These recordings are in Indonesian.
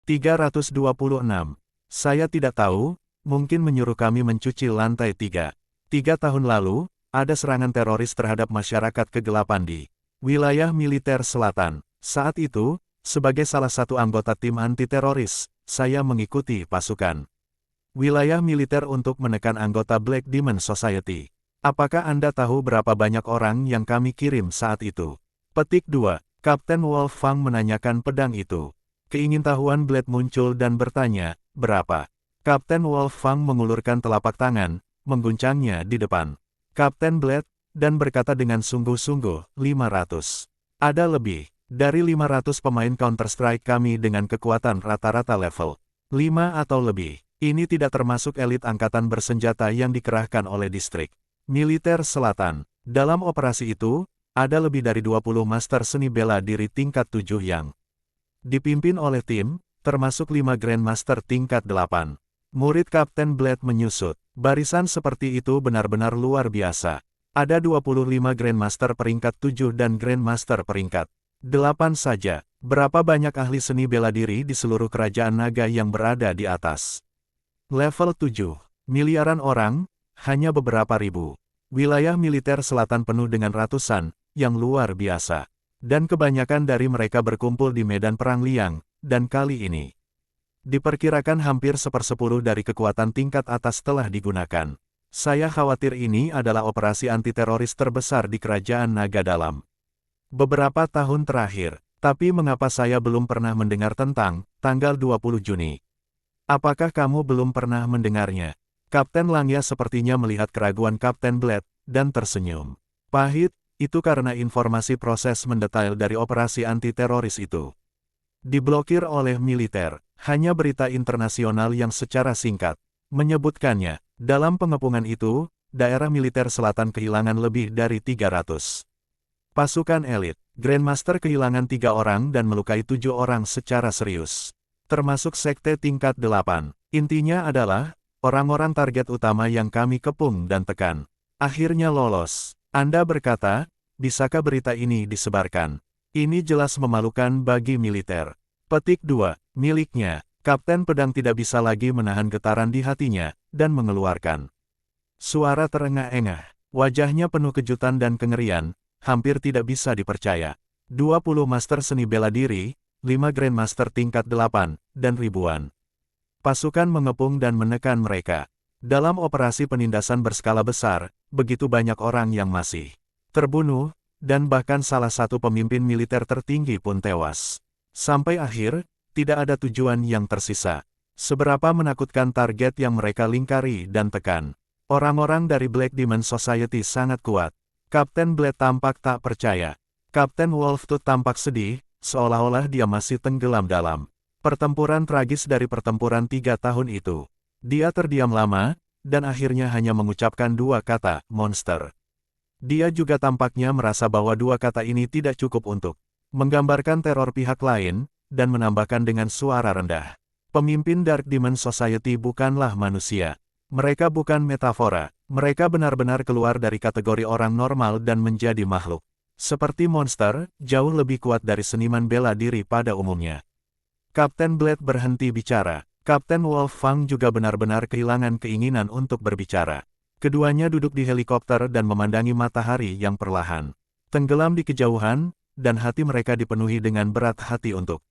326. Saya tidak tahu, mungkin menyuruh kami mencuci lantai 3. 3 tahun lalu, ada serangan teroris terhadap masyarakat kegelapan di wilayah militer selatan. Saat itu, sebagai salah satu anggota tim anti-teroris, saya mengikuti pasukan wilayah militer untuk menekan anggota Black Demon Society. Apakah Anda tahu berapa banyak orang yang kami kirim saat itu? Petik 2. Kapten Wolfgang menanyakan pedang itu. Keingintahuan Blade muncul dan bertanya, berapa? Kapten Wolfgang mengulurkan telapak tangan, mengguncangnya di depan Kapten Blade, dan berkata dengan sungguh-sungguh, 500. Ada lebih dari 500 pemain Counter-Strike kami dengan kekuatan rata-rata level 5 atau lebih. Ini tidak termasuk elit angkatan bersenjata yang dikerahkan oleh distrik militer selatan. Dalam operasi itu, ada lebih dari 20 master seni bela diri tingkat 7 yang dipimpin oleh tim, termasuk 5 Grandmaster tingkat 8. Murid Kapten Blade menyusut. Barisan seperti itu benar-benar luar biasa. Ada 25 Grandmaster peringkat 7 dan Grandmaster peringkat 8 saja. Berapa banyak ahli seni bela diri di seluruh kerajaan naga yang berada di atas level 7? Miliaran orang, hanya beberapa ribu. Wilayah militer selatan penuh dengan ratusan, yang luar biasa. Dan kebanyakan dari mereka berkumpul di medan perang liang, dan kali ini diperkirakan hampir 1/10 dari kekuatan tingkat atas telah digunakan. Saya khawatir ini adalah operasi anti-teroris terbesar di kerajaan naga dalam beberapa tahun terakhir. Tapi mengapa saya belum pernah mendengar tentang tanggal 20 Juni? Apakah kamu belum pernah mendengarnya? Kapten Langya sepertinya melihat keraguan Kapten Blade, dan tersenyum pahit. Itu karena informasi proses mendetail dari operasi anti-teroris itu diblokir oleh militer. Hanya berita internasional yang secara singkat menyebutkannya. Dalam pengepungan itu, daerah militer selatan kehilangan lebih dari 300 pasukan elit. Grandmaster kehilangan 3 orang dan melukai 7 orang secara serius, termasuk sekte tingkat 8. Intinya adalah, orang-orang target utama yang kami kepung dan tekan akhirnya lolos. Anda berkata, bisakah berita ini disebarkan? Ini jelas memalukan bagi militer. Petik 2. Miliknya, Kapten Pedang tidak bisa lagi menahan getaran di hatinya, dan mengeluarkan suara terengah-engah. Wajahnya penuh kejutan dan kengerian, hampir tidak bisa dipercaya. 20 master seni bela diri, 5 Grandmaster tingkat 8, dan ribuan pasukan mengepung dan menekan mereka. Dalam operasi penindasan berskala besar, begitu banyak orang yang masih terbunuh, dan bahkan salah satu pemimpin militer tertinggi pun tewas. Sampai akhir, tidak ada tujuan yang tersisa. Seberapa menakutkan target yang mereka lingkari dan tekan. Orang-orang dari Black Demon Society sangat kuat. Kapten Blade tampak tak percaya. Kapten Wolftooth tampak sedih, seolah-olah dia masih tenggelam dalam pertempuran tragis dari pertempuran 3 tahun itu. Dia terdiam lama, dan akhirnya hanya mengucapkan 2 kata, monster. Dia juga tampaknya merasa bahwa 2 kata ini tidak cukup untuk menggambarkan teror pihak lain, dan menambahkan dengan suara rendah. Pemimpin Dark Demon Society bukanlah manusia. Mereka bukan metafora. Mereka benar-benar keluar dari kategori orang normal dan menjadi makhluk seperti monster, jauh lebih kuat dari seniman bela diri pada umumnya. Kapten Blade berhenti bicara. Kapten Wolfgang juga benar-benar kehilangan keinginan untuk berbicara. Keduanya duduk di helikopter dan memandangi matahari yang perlahan tenggelam di kejauhan, dan hati mereka dipenuhi dengan berat hati untuk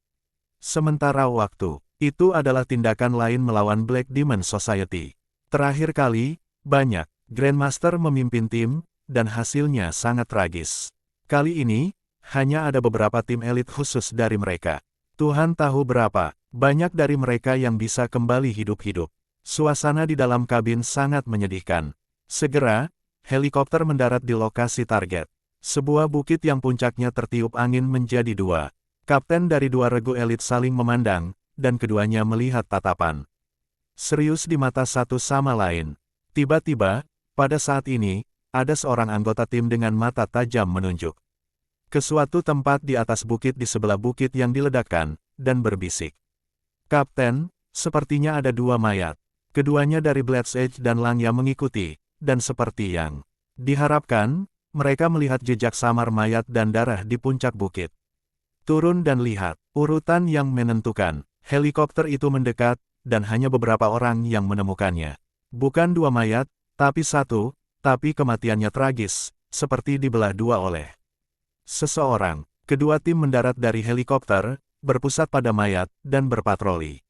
sementara waktu. Itu adalah tindakan lain melawan Black Demon Society. Terakhir kali, banyak Grandmaster memimpin tim, dan hasilnya sangat tragis. Kali ini, hanya ada beberapa tim elit khusus dari mereka. Tuhan tahu berapa banyak dari mereka yang bisa kembali hidup-hidup. Suasana di dalam kabin sangat menyedihkan. Segera, helikopter mendarat di lokasi target. Sebuah bukit yang puncaknya tertiup angin menjadi 2. Kapten dari 2 regu elit saling memandang, dan keduanya melihat tatapan serius di mata satu sama lain. Tiba-tiba, pada saat ini, ada seorang anggota tim dengan mata tajam menunjuk ke suatu tempat di atas bukit di sebelah bukit yang diledakkan, dan berbisik. Kapten, sepertinya ada 2 mayat. Keduanya dari Blade's Edge dan Langya mengikuti, dan seperti yang diharapkan, mereka melihat jejak samar mayat dan darah di puncak bukit. Turun dan lihat, urutan yang menentukan. Helikopter itu mendekat, dan hanya beberapa orang yang menemukannya. Bukan dua mayat, tapi satu, tapi kematiannya tragis, seperti dibelah dua oleh seseorang. Kedua tim mendarat dari helikopter, berpusat pada mayat, dan berpatroli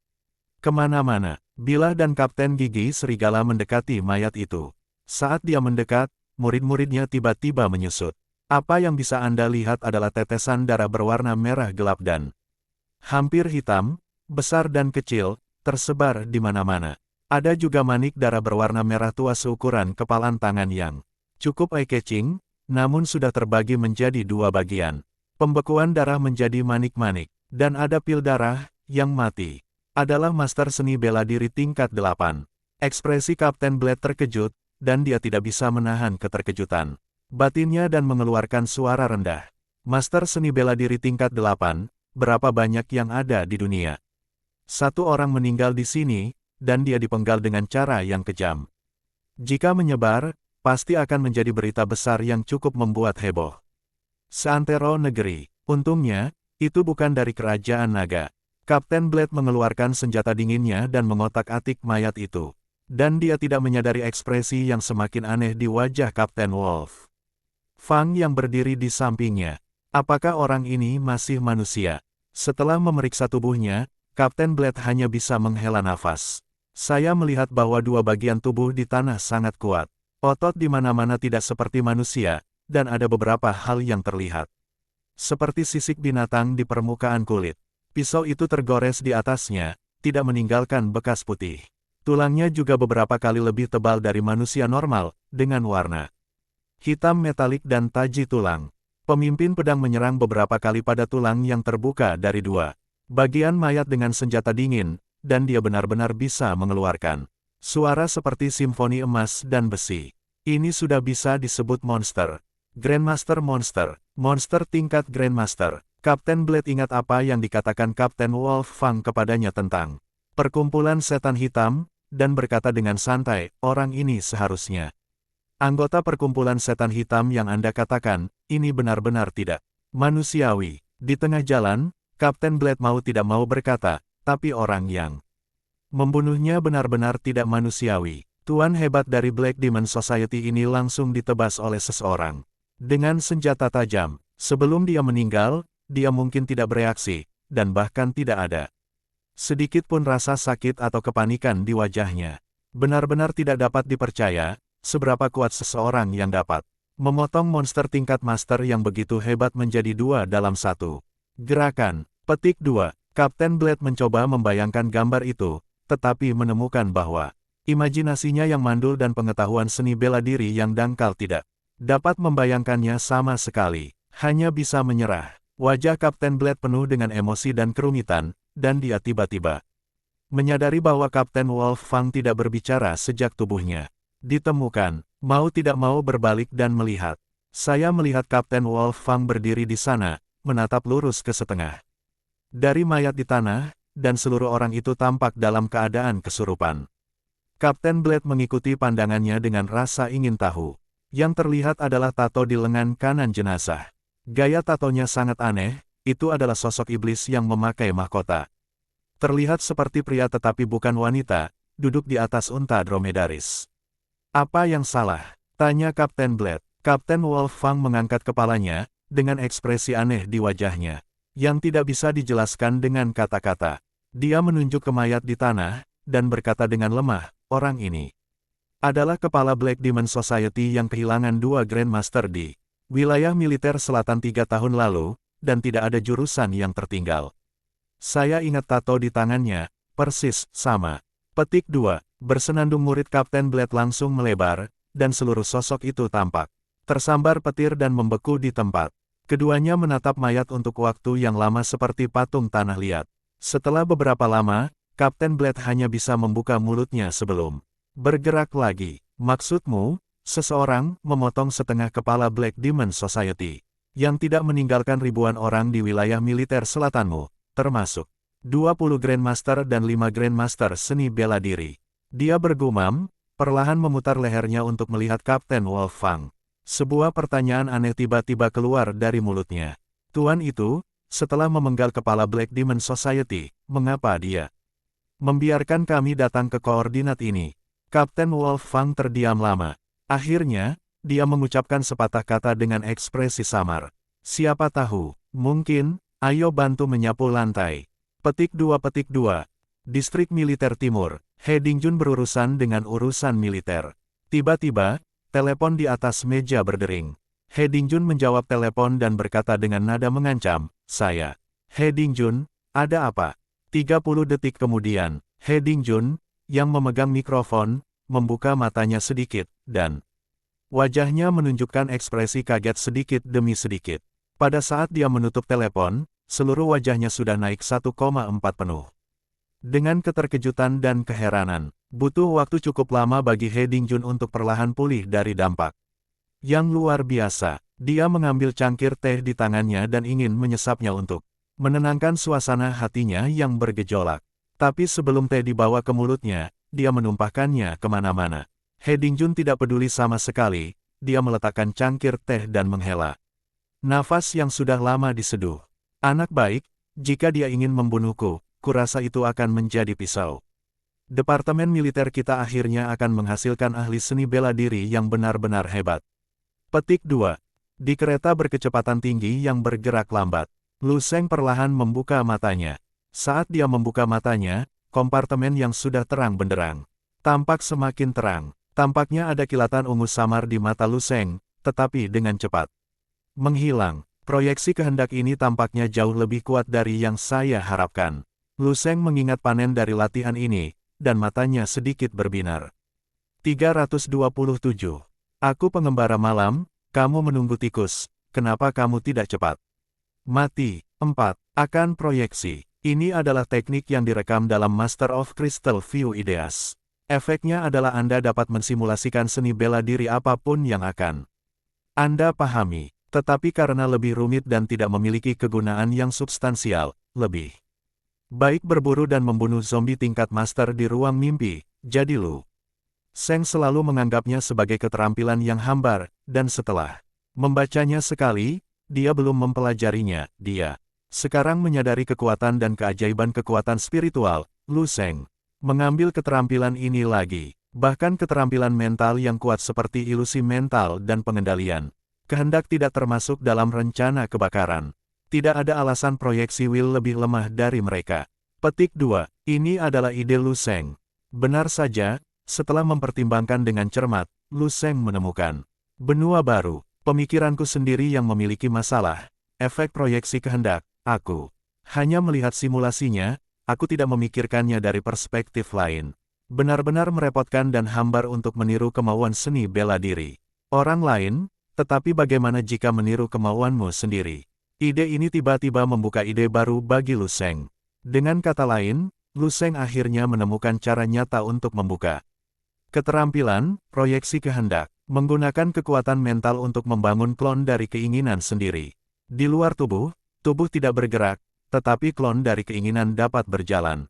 kemana-mana. Bilah dan Kapten Gigi Serigala mendekati mayat itu. Saat dia mendekat, murid-muridnya tiba-tiba menyusut. Apa yang bisa Anda lihat adalah tetesan darah berwarna merah gelap dan hampir hitam, besar dan kecil, tersebar di mana-mana. Ada juga manik darah berwarna merah tua seukuran kepalan tangan yang cukup eye-catching, namun sudah terbagi menjadi dua bagian. Pembekuan darah menjadi manik-manik, dan ada pil darah yang mati. Adalah master seni bela diri tingkat 8. Ekspresi Kapten Blade terkejut, dan dia tidak bisa menahan keterkejutan batinnya dan mengeluarkan suara rendah. Master seni bela diri tingkat 8, berapa banyak yang ada di dunia? Satu orang meninggal di sini, dan dia dipenggal dengan cara yang kejam. Jika menyebar, pasti akan menjadi berita besar yang cukup membuat heboh seantero negeri. Untungnya, itu bukan dari kerajaan naga. Kapten Blade mengeluarkan senjata dinginnya dan mengotak-atik mayat itu. Dan dia tidak menyadari ekspresi yang semakin aneh di wajah Kapten Wolf Fang yang berdiri di sampingnya. Apakah orang ini masih manusia? Setelah memeriksa tubuhnya, Kapten Blade hanya bisa menghela nafas. Saya melihat bahwa dua bagian tubuh di tanah sangat kuat. Otot di mana-mana tidak seperti manusia, dan ada beberapa hal yang terlihat seperti sisik binatang di permukaan kulit. Pisau itu tergores di atasnya, tidak meninggalkan bekas putih. Tulangnya juga beberapa kali lebih tebal dari manusia normal, dengan warna hitam metalik dan taji tulang. Pemimpin pedang menyerang beberapa kali pada tulang yang terbuka dari dua bagian mayat dengan senjata dingin, dan dia benar-benar bisa mengeluarkan suara seperti simfoni emas dan besi. Ini sudah bisa disebut monster. Grandmaster Monster. Monster tingkat Grandmaster. Kapten Blade ingat apa yang dikatakan Kapten Wolf Fang kepadanya tentang perkumpulan setan hitam, dan berkata dengan santai, orang ini seharusnya anggota perkumpulan setan hitam yang Anda katakan, ini benar-benar tidak manusiawi. Di tengah jalan, Kapten Blade mau tidak mau berkata, tapi orang yang membunuhnya benar-benar tidak manusiawi. Tuan hebat dari Black Demon Society ini langsung ditebas oleh seseorang dengan senjata tajam. Sebelum dia meninggal, dia mungkin tidak bereaksi, dan bahkan tidak ada sedikit pun rasa sakit atau kepanikan di wajahnya. Benar-benar tidak dapat dipercaya, seberapa kuat seseorang yang dapat memotong monster tingkat master yang begitu hebat menjadi dua dalam satu gerakan. Petik 2. Kapten Blade mencoba membayangkan gambar itu, tetapi menemukan bahwa imajinasinya yang mandul dan pengetahuan seni bela diri yang dangkal tidak dapat membayangkannya sama sekali. Hanya bisa menyerah. Wajah Kapten Blade penuh dengan emosi dan kerumitan, dan dia tiba-tiba menyadari bahwa Kapten Wolf Fang tidak berbicara sejak tubuhnya ditemukan. Mau tidak mau berbalik dan melihat. Saya melihat Kapten Wolf Fang berdiri di sana, menatap lurus ke setengah dari mayat di tanah, dan seluruh orang itu tampak dalam keadaan kesurupan. Kapten Blade mengikuti pandangannya dengan rasa ingin tahu. Yang terlihat adalah tato di lengan kanan jenazah. Gaya tatonya sangat aneh, itu adalah sosok iblis yang memakai mahkota. Terlihat seperti pria tetapi bukan wanita, duduk di atas unta dromedaris. Apa yang salah? Tanya Kapten Blade. Kapten Wolf Fang mengangkat kepalanya, dengan ekspresi aneh di wajahnya, yang tidak bisa dijelaskan dengan kata-kata. Dia menunjuk ke mayat di tanah, dan berkata dengan lemah, orang ini adalah kepala Black Demon Society yang kehilangan dua Grandmaster di wilayah militer selatan 3 tahun lalu, dan tidak ada jurusan yang tertinggal. Saya ingat tato di tangannya, persis sama. Petik 2. Bersenandung murid Kapten Blade langsung melebar, dan seluruh sosok itu tampak tersambar petir dan membeku di tempat. Keduanya menatap mayat untuk waktu yang lama seperti patung tanah liat. Setelah beberapa lama, Kapten Blade hanya bisa membuka mulutnya sebelum bergerak lagi. Maksudmu? Seseorang memotong setengah kepala Black Demon Society, yang tidak meninggalkan ribuan orang di wilayah militer selatanmu, termasuk 20 Grandmaster dan 5 Grandmaster seni bela diri. Dia bergumam, perlahan memutar lehernya untuk melihat Kapten Wolf Fang. Sebuah pertanyaan aneh tiba-tiba keluar dari mulutnya. Tuan itu, setelah memenggal kepala Black Demon Society, mengapa dia membiarkan kami datang ke koordinat ini? Kapten Wolf Fang terdiam lama. Akhirnya, dia mengucapkan sepatah kata dengan ekspresi samar. Siapa tahu, mungkin, ayo bantu menyapu lantai. Petik 2. Distrik Militer Timur, He Dingjun berurusan dengan urusan militer. Tiba-tiba, telepon di atas meja berdering. He Dingjun menjawab telepon dan berkata dengan nada mengancam, "Saya, He Dingjun, ada apa?" 30 detik kemudian, He Dingjun, yang memegang mikrofon, membuka matanya sedikit, dan wajahnya menunjukkan ekspresi kaget sedikit demi sedikit. Pada saat dia menutup telepon, seluruh wajahnya sudah naik 1,4 penuh. Dengan keterkejutan dan keheranan, butuh waktu cukup lama bagi He Dingjun untuk perlahan pulih dari dampak yang luar biasa. Dia mengambil cangkir teh di tangannya dan ingin menyesapnya untuk menenangkan suasana hatinya yang bergejolak. Tapi sebelum teh dibawa ke mulutnya, dia menumpahkannya kemana-mana. He Dingjun tidak peduli sama sekali, dia meletakkan cangkir teh dan menghela nafas yang sudah lama diseduh. Anak baik, jika dia ingin membunuhku, kurasa itu akan menjadi pisau. Departemen militer kita akhirnya akan menghasilkan ahli seni bela diri yang benar-benar hebat. Petik 2. Di kereta berkecepatan tinggi yang bergerak lambat, Lu Sheng perlahan membuka matanya. Saat dia membuka matanya, kompartemen yang sudah terang benderang tampak semakin terang. Tampaknya ada kilatan ungu samar di mata Lu Sheng, tetapi dengan cepat menghilang. Proyeksi kehendak ini tampaknya jauh lebih kuat dari yang saya harapkan. Lu Sheng mengingat panen dari latihan ini, dan matanya sedikit berbinar. 327. Aku pengembara malam, kamu menunggu tikus, kenapa kamu tidak cepat mati? 4. Akan proyeksi. Ini adalah teknik yang direkam dalam Master of Crystal View Ideas. Efeknya adalah Anda dapat mensimulasikan seni bela diri apapun yang akan Anda pahami, tetapi karena lebih rumit dan tidak memiliki kegunaan yang substansial, lebih baik berburu dan membunuh zombie tingkat master di ruang mimpi. Jadi Lu Sheng selalu menganggapnya sebagai keterampilan yang hambar, dan setelah membacanya sekali, dia belum mempelajarinya. Dia sekarang menyadari kekuatan dan keajaiban kekuatan spiritual. Lu Sheng mengambil keterampilan ini lagi, bahkan keterampilan mental yang kuat seperti ilusi mental dan pengendalian kehendak tidak termasuk dalam rencana kebakaran. Tidak ada alasan proyeksi Will lebih lemah dari mereka. Petik 2. Ini adalah ide Lu Sheng. Benar saja. Setelah mempertimbangkan dengan cermat, Lu Sheng menemukan benua baru. Pemikiranku sendiri yang memiliki masalah. Efek proyeksi kehendak. Aku hanya melihat simulasinya, aku tidak memikirkannya dari perspektif lain. Benar-benar merepotkan dan hambar untuk meniru kemauan seni bela diri orang lain, tetapi bagaimana jika meniru kemauanmu sendiri? Ide ini tiba-tiba membuka ide baru bagi Lu Sheng. Dengan kata lain, Lu Sheng akhirnya menemukan cara nyata untuk membuka keterampilan, proyeksi kehendak, menggunakan kekuatan mental untuk membangun klon dari keinginan sendiri. Di luar tubuh, tubuh tidak bergerak, tetapi klon dari keinginan dapat berjalan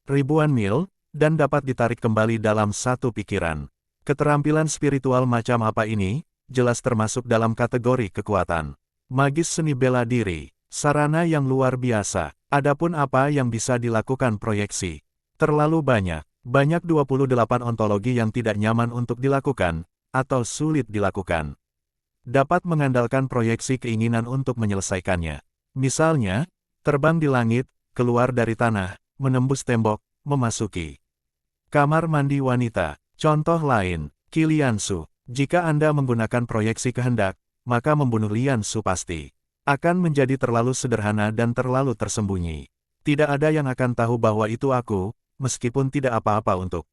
ribuan mil, dan dapat ditarik kembali dalam satu pikiran. Keterampilan spiritual macam apa ini, jelas termasuk dalam kategori kekuatan magis seni bela diri, sarana yang luar biasa. Adapun apa yang bisa dilakukan proyeksi? Terlalu banyak. Banyak 28 ontologi yang tidak nyaman untuk dilakukan, atau sulit dilakukan. Dapat mengandalkan proyeksi keinginan untuk menyelesaikannya. Misalnya, terbang di langit, keluar dari tanah, menembus tembok, memasuki kamar mandi wanita. Contoh lain, Qi Liansu. Jika Anda menggunakan proyeksi kehendak, maka membunuh Liansu pasti akan menjadi terlalu sederhana dan terlalu tersembunyi. Tidak ada yang akan tahu bahwa itu aku, meskipun tidak apa-apa untuk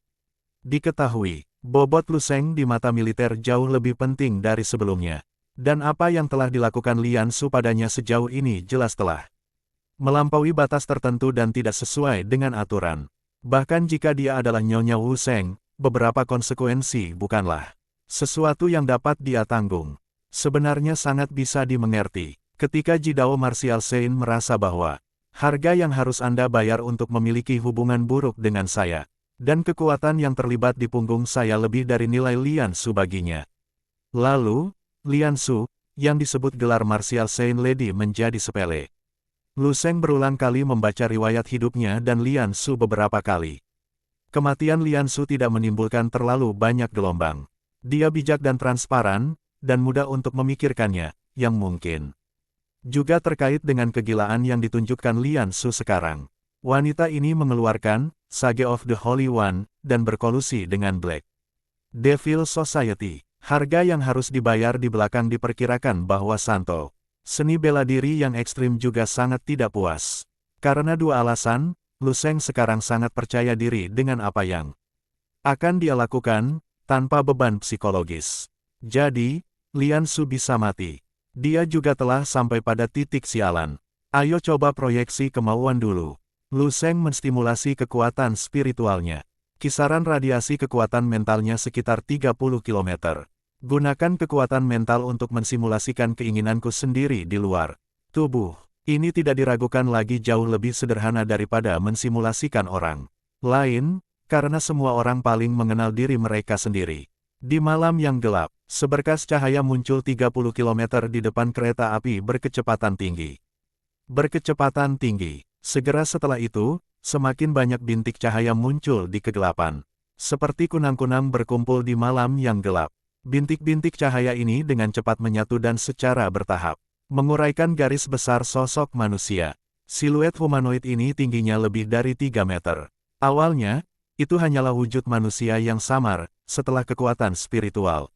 diketahui. Bobot Lu Sheng di mata militer jauh lebih penting dari sebelumnya. Dan apa yang telah dilakukan Liansu padanya sejauh ini jelas telah melampaui batas tertentu dan tidak sesuai dengan aturan. Bahkan jika dia adalah Nyonya Wu Sheng, beberapa konsekuensi bukanlah sesuatu yang dapat dia tanggung. Sebenarnya sangat bisa dimengerti. Ketika Jidao Martial Sein merasa bahwa harga yang harus Anda bayar untuk memiliki hubungan buruk dengan saya, dan kekuatan yang terlibat di punggung saya lebih dari nilai Liansu baginya. Lalu, Liansu, yang disebut gelar Martial Saint Lady menjadi sepele. Lu Sheng berulang kali membaca riwayat hidupnya dan Lian Su beberapa kali. Kematian Lian Su tidak menimbulkan terlalu banyak gelombang. Dia bijak dan transparan, dan mudah untuk memikirkannya, yang mungkin juga terkait dengan kegilaan yang ditunjukkan Lian Su sekarang. Wanita ini mengeluarkan Sage of the Holy One, dan berkolusi dengan Black Devil Society. Harga yang harus dibayar di belakang diperkirakan bahwa Santo seni bela diri yang ekstrim juga sangat tidak puas. Karena dua alasan, Lu Sheng sekarang sangat percaya diri dengan apa yang akan dia lakukan, tanpa beban psikologis. Jadi, Lian Su bisa mati. Dia juga telah sampai pada titik sialan. Ayo coba proyeksi kemauan dulu. Lu Sheng menstimulasi kekuatan spiritualnya. Kisaran radiasi kekuatan mentalnya sekitar 30 km. Gunakan kekuatan mental untuk mensimulasikan keinginanku sendiri di luar tubuh. Ini tidak diragukan lagi jauh lebih sederhana daripada mensimulasikan orang lain, karena semua orang paling mengenal diri mereka sendiri. Di malam yang gelap, seberkas cahaya muncul 30 km di depan kereta api berkecepatan tinggi. Berkecepatan tinggi. Segera setelah itu, semakin banyak bintik cahaya muncul di kegelapan. Seperti kunang-kunang berkumpul di malam yang gelap. Bintik-bintik cahaya ini dengan cepat menyatu dan secara bertahap menguraikan garis besar sosok manusia. Siluet humanoid ini tingginya lebih dari 3 meter. Awalnya, itu hanyalah wujud manusia yang samar, setelah kekuatan spiritual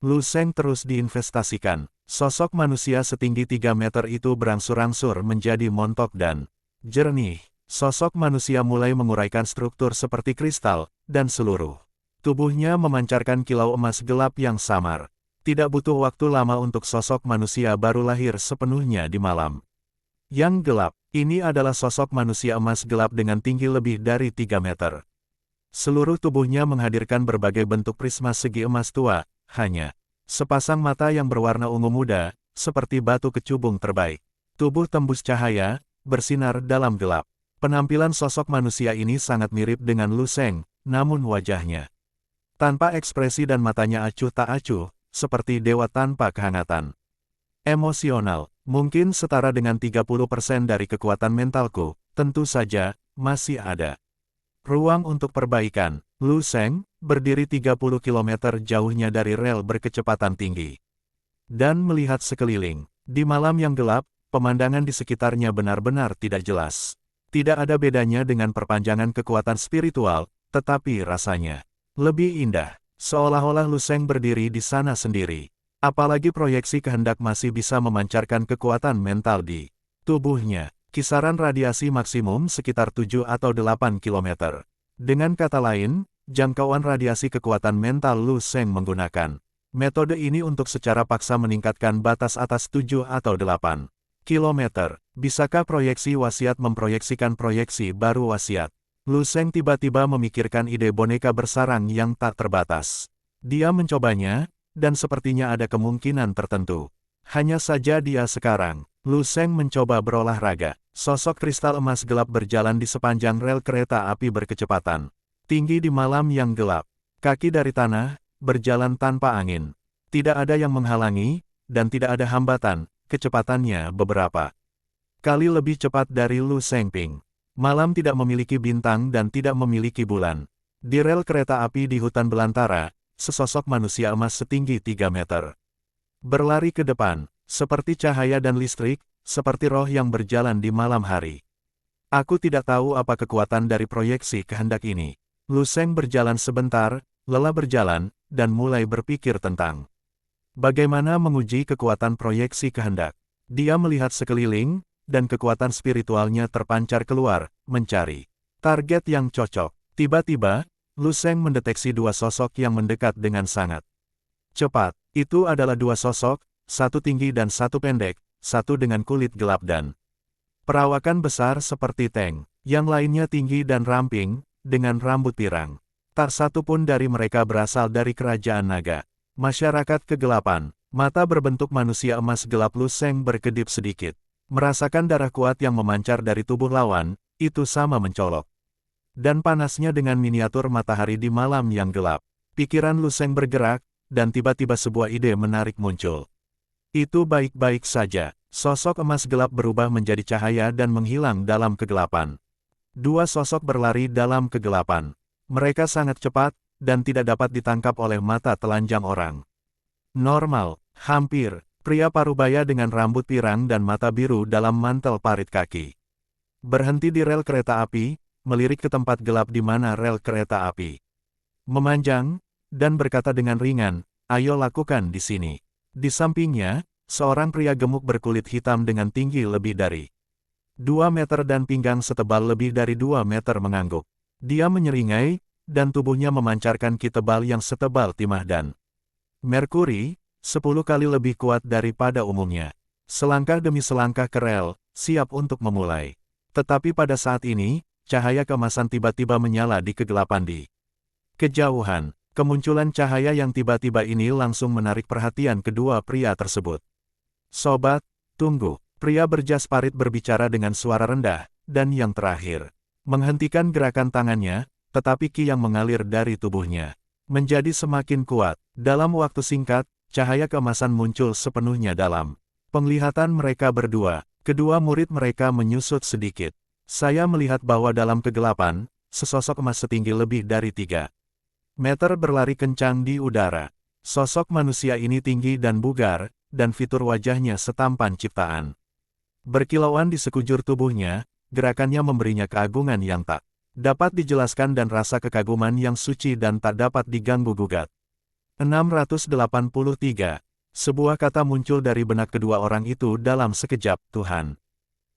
Lu Sheng terus diinvestasikan. Sosok manusia setinggi 3 meter itu berangsur-angsur menjadi montok dan jernih. Sosok manusia mulai menguraikan struktur seperti kristal, dan seluruh tubuhnya memancarkan kilau emas gelap yang samar. Tidak butuh waktu lama untuk sosok manusia baru lahir sepenuhnya di malam yang gelap. Ini adalah sosok manusia emas gelap dengan tinggi lebih dari 3 meter. Seluruh tubuhnya menghadirkan berbagai bentuk prisma segi emas tua, hanya sepasang mata yang berwarna ungu muda, seperti batu kecubung terbaik. Tubuh tembus cahaya, bersinar dalam gelap. Penampilan sosok manusia ini sangat mirip dengan Lu Sheng, namun wajahnya tanpa ekspresi dan matanya acuh tak acuh, seperti dewa tanpa kehangatan. Emosional, mungkin setara dengan 30% dari kekuatan mentalku, tentu saja, masih ada ruang untuk perbaikan. Lu Sheng berdiri 30 km jauhnya dari rel berkecepatan tinggi dan melihat sekeliling. Di malam yang gelap, pemandangan di sekitarnya benar-benar tidak jelas. Tidak ada bedanya dengan perpanjangan kekuatan spiritual, tetapi rasanya lebih indah. Seolah-olah Lu Sheng berdiri di sana sendiri. Apalagi proyeksi kehendak masih bisa memancarkan kekuatan mental di tubuhnya. Kisaran radiasi maksimum sekitar 7 atau 8 km. Dengan kata lain, jangkauan radiasi kekuatan mental Lu Sheng menggunakan metode ini untuk secara paksa meningkatkan batas atas 7 atau 8 km. Bisakah proyeksi wasiat memproyeksikan proyeksi baru wasiat? Lu Sheng tiba-tiba memikirkan ide boneka bersarang yang tak terbatas. Dia mencobanya, dan sepertinya ada kemungkinan tertentu. Hanya saja dia sekarang, Lu Sheng mencoba berolahraga. Sosok kristal emas gelap berjalan di sepanjang rel kereta api berkecepatan tinggi di malam yang gelap. Kaki dari tanah, berjalan tanpa angin. Tidak ada yang menghalangi, dan tidak ada hambatan, kecepatannya beberapa kali lebih cepat dari Lu Sheng Ping. Malam tidak memiliki bintang dan tidak memiliki bulan. Di rel kereta api di hutan belantara, sesosok manusia emas setinggi 3 meter berlari ke depan, seperti cahaya dan listrik, seperti roh yang berjalan di malam hari. Aku tidak tahu apa kekuatan dari proyeksi kehendak ini. Lu Sheng berjalan sebentar, lelah berjalan, dan mulai berpikir tentang bagaimana menguji kekuatan proyeksi kehendak. Dia melihat sekeliling, dan kekuatan spiritualnya terpancar keluar, mencari target yang cocok. Tiba-tiba, Lu Sheng mendeteksi dua sosok yang mendekat dengan sangat cepat. Itu adalah dua sosok, satu tinggi dan satu pendek, satu dengan kulit gelap dan perawakan besar seperti tank, yang lainnya tinggi dan ramping, dengan rambut pirang. Tak satu pun dari mereka berasal dari kerajaan naga. Masyarakat kegelapan, mata berbentuk manusia emas gelap Lu Sheng berkedip sedikit. Merasakan darah kuat yang memancar dari tubuh lawan, itu sama mencolok. Dan panasnya dengan miniatur matahari di malam yang gelap. Pikiran Lu Sheng bergerak, dan tiba-tiba sebuah ide menarik muncul. Itu baik-baik saja. Sosok emas gelap berubah menjadi cahaya dan menghilang dalam kegelapan. Dua sosok berlari dalam kegelapan. Mereka sangat cepat, dan tidak dapat ditangkap oleh mata telanjang orang. Normal, hampir, pria parubaya dengan rambut pirang dan mata biru dalam mantel parit kaki. Berhenti di rel kereta api, melirik ke tempat gelap di mana rel kereta api memanjang, dan berkata dengan ringan, "Ayo lakukan di sini." Di sampingnya, seorang pria gemuk berkulit hitam dengan tinggi lebih dari 2 meter dan pinggang setebal lebih dari 2 meter mengangguk. Dia menyeringai, dan tubuhnya memancarkan ki tebal yang setebal timah dan merkuri, 10 kali lebih kuat daripada umumnya. Selangkah demi selangkah ke rel, siap untuk memulai. Tetapi pada saat ini, cahaya keemasan tiba-tiba menyala di kegelapan di kejauhan. Kemunculan cahaya yang tiba-tiba ini langsung menarik perhatian kedua pria tersebut. "Sobat, tunggu." Pria berjas parit berbicara dengan suara rendah, dan yang terakhir, menghentikan gerakan tangannya, tetapi ki yang mengalir dari tubuhnya menjadi semakin kuat. Dalam waktu singkat, cahaya keemasan muncul sepenuhnya dalam penglihatan mereka berdua. Kedua murid mereka menyusut sedikit. Saya melihat bahwa dalam kegelapan, sesosok emas setinggi lebih dari 3 meter berlari kencang di udara. Sosok manusia ini tinggi dan bugar, dan fitur wajahnya setampan ciptaan. Berkilauan di sekujur tubuhnya, gerakannya memberinya keagungan yang tak dapat dijelaskan dan rasa kekaguman yang suci dan tak dapat diganggu-gugat. 683. Sebuah kata muncul dari benak kedua orang itu dalam sekejap, "Tuhan."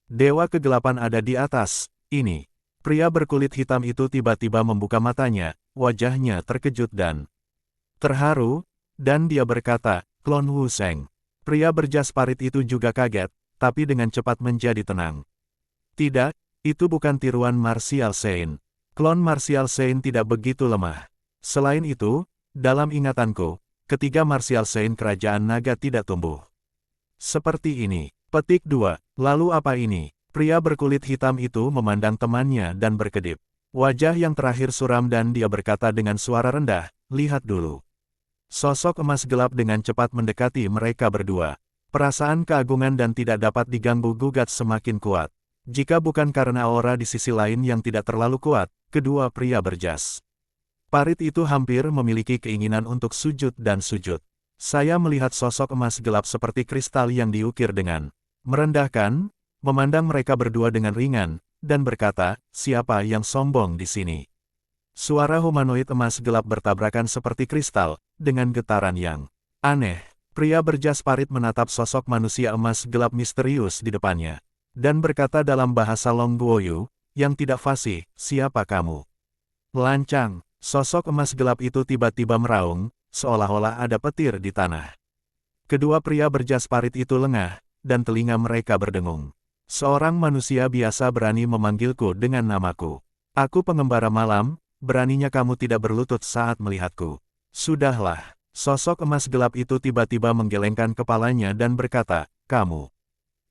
Dewa kegelapan ada di atas, ini. Pria berkulit hitam itu tiba-tiba membuka matanya, wajahnya terkejut dan terharu, dan dia berkata, "Klon Wu Sheng." Pria berjas parit itu juga kaget, tapi dengan cepat menjadi tenang. "Tidak, itu bukan tiruan Martial Saint. Klon Martial Saint tidak begitu lemah. Selain itu, dalam ingatanku, ketiga Martial Saint kerajaan naga tidak tumbuh seperti ini." Petik 2. Lalu apa ini? Pria berkulit hitam itu memandang temannya dan berkedip. Wajah yang terakhir suram dan dia berkata dengan suara rendah, "Lihat dulu." Sosok emas gelap dengan cepat mendekati mereka berdua. Perasaan keagungan dan tidak dapat diganggu-gugat semakin kuat. Jika bukan karena aura di sisi lain yang tidak terlalu kuat, kedua pria berjas parit itu hampir memiliki keinginan untuk sujud dan sujud. Saya melihat sosok emas gelap seperti kristal yang diukir dengan merendahkan, memandang mereka berdua dengan ringan, dan berkata, "Siapa yang sombong di sini?" Suara humanoid emas gelap bertabrakan seperti kristal, dengan getaran yang aneh. Pria berjas parit menatap sosok manusia emas gelap misterius di depannya, dan berkata dalam bahasa Longguoyu, yang tidak fasih, "Siapa kamu?" Lancang, sosok emas gelap itu tiba-tiba meraung, seolah-olah ada petir di tanah. Kedua pria berjas parit itu lengah, dan telinga mereka berdengung. "Seorang manusia biasa berani memanggilku dengan namaku. Aku pengembara malam, beraninya kamu tidak berlutut saat melihatku." "Sudahlah." Sosok emas gelap itu tiba-tiba menggelengkan kepalanya dan berkata, "Kamu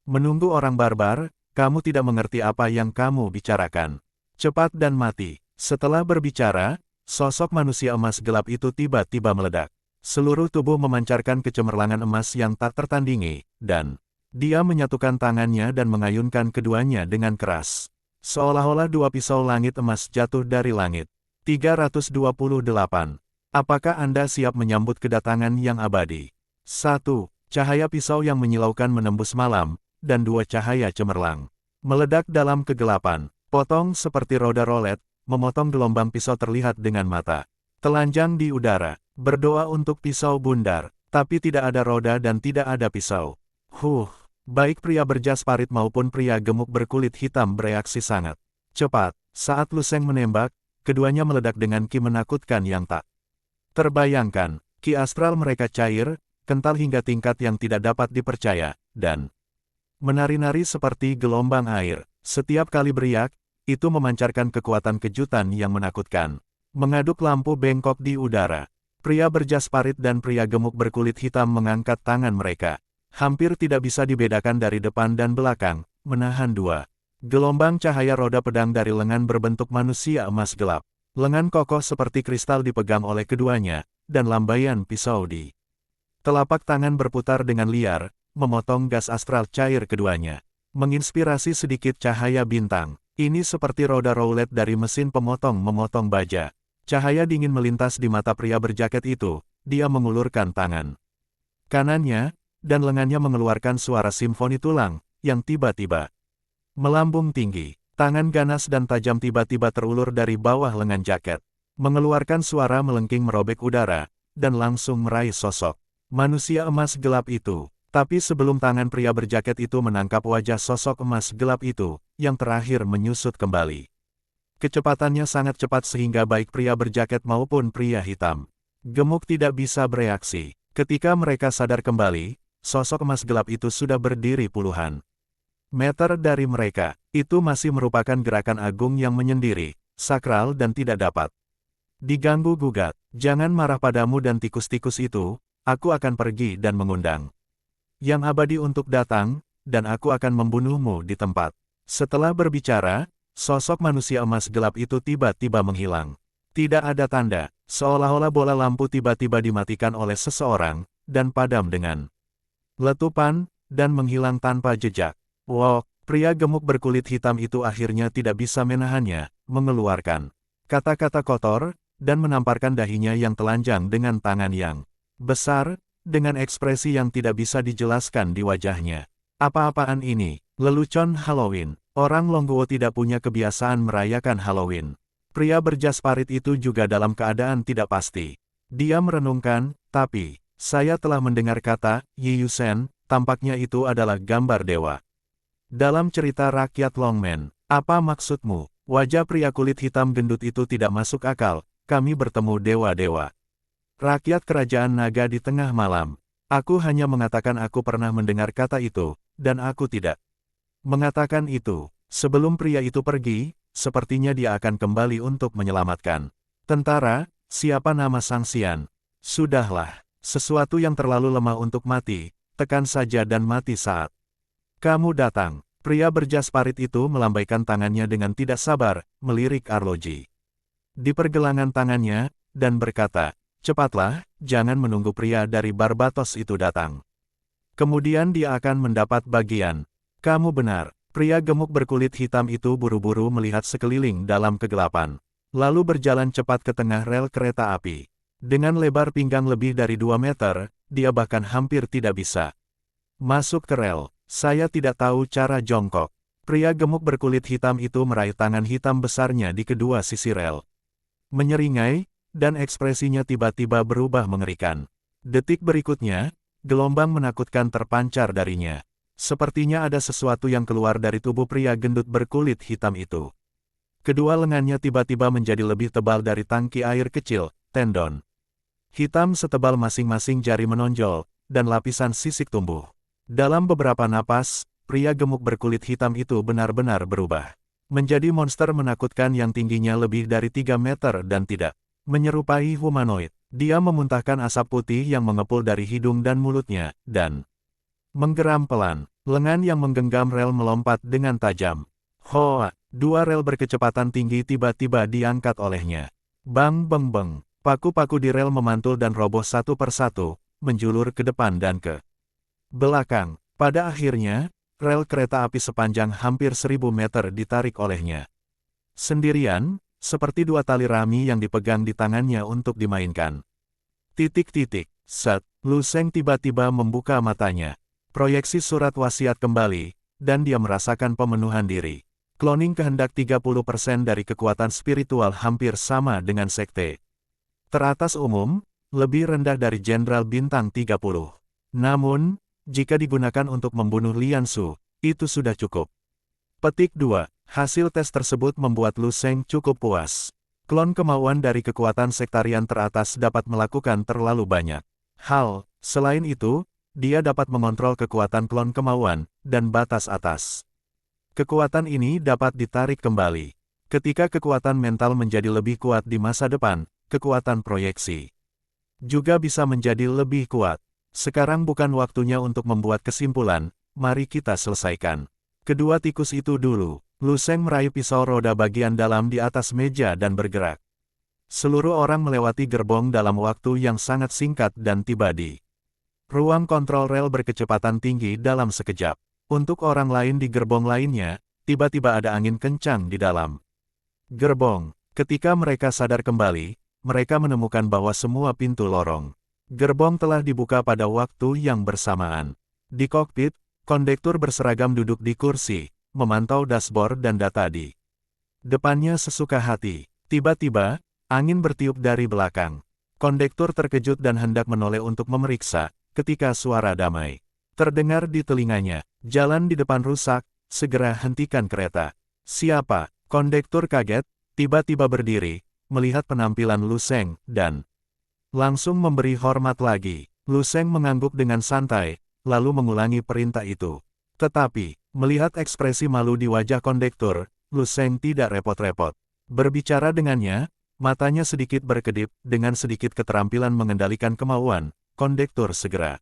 menunggu orang barbar, kamu tidak mengerti apa yang kamu bicarakan. Cepat dan mati." Setelah berbicara, sosok manusia emas gelap itu tiba-tiba meledak. Seluruh tubuh memancarkan kecemerlangan emas yang tak tertandingi, dan dia menyatukan tangannya dan mengayunkan keduanya dengan keras. Seolah-olah dua pisau langit emas jatuh dari langit. 328. Apakah Anda siap menyambut kedatangan yang abadi? 1. Cahaya pisau yang menyilaukan menembus malam, dan 2 cahaya cemerlang meledak dalam kegelapan. Potong seperti roda rolet, memotong gelombang pisau terlihat dengan mata telanjang di udara. Berdoa untuk pisau bundar, tapi tidak ada roda dan tidak ada pisau. Baik pria berjas parit maupun pria gemuk berkulit hitam bereaksi sangat cepat. Saat Lu Sheng menembak, keduanya meledak dengan ki menakutkan yang tak terbayangkan. Ki astral mereka cair, kental hingga tingkat yang tidak dapat dipercaya, dan menari-nari seperti gelombang air. Setiap kali beriak, itu memancarkan kekuatan kejutan yang menakutkan. Mengaduk lampu bengkok di udara. Pria berjas parit dan pria gemuk berkulit hitam mengangkat tangan mereka. Hampir tidak bisa dibedakan dari depan dan belakang, menahan 2 gelombang cahaya roda pedang dari lengan berbentuk manusia emas gelap. Lengan kokoh seperti kristal dipegang oleh keduanya, dan lambaian pisau di telapak tangan berputar dengan liar, memotong gas astral cair keduanya. Menginspirasi sedikit cahaya bintang. Ini seperti roda roulette dari mesin pemotong memotong baja. Cahaya dingin melintas di mata pria berjaket itu, dia mengulurkan tangan kanannya, dan lengannya mengeluarkan suara simfoni tulang, yang tiba-tiba melambung tinggi. Tangan ganas dan tajam tiba-tiba terulur dari bawah lengan jaket, mengeluarkan suara melengking merobek udara, dan langsung meraih sosok manusia emas gelap itu. Tapi sebelum tangan pria berjaket itu menangkap wajah sosok emas gelap itu, yang terakhir menyusut kembali. Kecepatannya sangat cepat sehingga baik pria berjaket maupun pria hitam gemuk tidak bisa bereaksi. Ketika mereka sadar kembali, sosok emas gelap itu sudah berdiri puluhan meter dari mereka. Itu masih merupakan gerakan agung yang menyendiri, sakral dan tidak dapat diganggu-gugat. Jangan marah padamu dan tikus-tikus itu, aku akan pergi dan mengundang yang abadi untuk datang, dan aku akan membunuhmu di tempat. Setelah berbicara, sosok manusia emas gelap itu tiba-tiba menghilang. Tidak ada tanda, seolah-olah bola lampu tiba-tiba dimatikan oleh seseorang, dan padam dengan letupan, dan menghilang tanpa jejak. Wow, pria gemuk berkulit hitam itu akhirnya tidak bisa menahannya, mengeluarkan kata-kata kotor, dan menamparkan dahinya yang telanjang dengan tangan yang besar, dengan ekspresi yang tidak bisa dijelaskan di wajahnya. Apa-apaan ini? Lelucon Halloween. Orang Longguo tidak punya kebiasaan merayakan Halloween. Pria berjas parit itu juga dalam keadaan tidak pasti. Dia merenungkan, tapi, saya telah mendengar kata, Yi Yusen, tampaknya itu adalah gambar dewa. Dalam cerita rakyat Longmen, apa maksudmu? Wajah pria kulit hitam gendut itu tidak masuk akal, kami bertemu dewa-dewa. Rakyat kerajaan naga di tengah malam. Aku hanya mengatakan aku pernah mendengar kata itu, dan aku tidak mengatakan itu. Sebelum pria itu pergi, sepertinya dia akan kembali untuk menyelamatkan tentara. Siapa nama Sang Xian? Sudahlah, sesuatu yang terlalu lemah untuk mati, tekan saja dan mati saat kamu datang. Pria berjas parit itu melambaikan tangannya dengan tidak sabar, melirik arloji di pergelangan tangannya, dan berkata, cepatlah, jangan menunggu pria dari Barbatos itu datang. Kemudian dia akan mendapat bagian. Kamu benar. Pria gemuk berkulit hitam itu buru-buru melihat sekeliling dalam kegelapan. Lalu berjalan cepat ke tengah rel kereta api. Dengan lebar pinggang lebih dari 2 meter, dia bahkan hampir tidak bisa masuk ke rel. Saya tidak tahu cara jongkok. Pria gemuk berkulit hitam itu meraih tangan hitam besarnya di kedua sisi rel. Menyeringai, dan ekspresinya tiba-tiba berubah mengerikan. Detik berikutnya, gelombang menakutkan terpancar darinya. Sepertinya ada sesuatu yang keluar dari tubuh pria gendut berkulit hitam itu. Kedua lengannya tiba-tiba menjadi lebih tebal dari tangki air kecil, tendon hitam setebal masing-masing jari menonjol, dan lapisan sisik tumbuh. Dalam beberapa napas, pria gemuk berkulit hitam itu benar-benar berubah menjadi monster menakutkan yang tingginya lebih dari 3 meter dan tidak menyerupai humanoid. Dia memuntahkan asap putih yang mengepul dari hidung dan mulutnya, dan menggeram pelan. Lengan yang menggenggam rel melompat dengan tajam. Hoa, 2 rel berkecepatan tinggi tiba-tiba diangkat olehnya. Bang beng beng. Paku-paku di rel memantul dan roboh satu persatu, menjulur ke depan dan ke belakang. Pada akhirnya, rel kereta api sepanjang hampir 1000 meter ditarik olehnya sendirian, seperti 2 tali rami yang dipegang di tangannya untuk dimainkan. Titik-titik, set, Lu Sheng tiba-tiba membuka matanya. Proyeksi surat wasiat kembali, dan dia merasakan pemenuhan diri. Cloning kehendak 30% dari kekuatan spiritual hampir sama dengan sekte teratas umum, lebih rendah dari Jenderal Bintang 30. Namun, jika digunakan untuk membunuh Lian Su, itu sudah cukup. Petik 2. Hasil tes tersebut membuat Lu Sheng cukup puas. Klon kemauan dari kekuatan sektarian teratas dapat melakukan terlalu banyak hal. Selain itu, dia dapat mengontrol kekuatan klon kemauan, dan batas atas. Kekuatan ini dapat ditarik kembali. Ketika kekuatan mental menjadi lebih kuat di masa depan, kekuatan proyeksi juga bisa menjadi lebih kuat. Sekarang bukan waktunya untuk membuat kesimpulan, mari kita selesaikan kedua tikus itu dulu. Lu Sheng meraih pisau roda bagian dalam di atas meja dan bergerak. Seluruh orang melewati gerbong dalam waktu yang sangat singkat dan tiba di Ruang kontrol rel berkecepatan tinggi dalam sekejap. Untuk orang lain di gerbong lainnya, tiba-tiba ada angin kencang di dalam gerbong. Ketika mereka sadar kembali, mereka menemukan bahwa semua pintu lorong gerbong telah dibuka pada waktu yang bersamaan. Di kokpit, kondektur berseragam duduk di kursi, memantau dashboard dan data di depannya sesuka hati. Tiba-tiba, angin bertiup dari belakang. Kondektur terkejut dan hendak menoleh untuk memeriksa, ketika suara damai terdengar di telinganya. Jalan di depan rusak, segera hentikan kereta. Siapa? Kondektur kaget, tiba-tiba berdiri, melihat penampilan Lu Sheng, dan langsung memberi hormat lagi. Lu Sheng mengangguk dengan santai, lalu mengulangi perintah itu. Tetapi, melihat ekspresi malu di wajah kondektur, Lu Sheng tidak repot-repot berbicara dengannya, matanya sedikit berkedip, dengan sedikit keterampilan mengendalikan kemauan, kondektur segera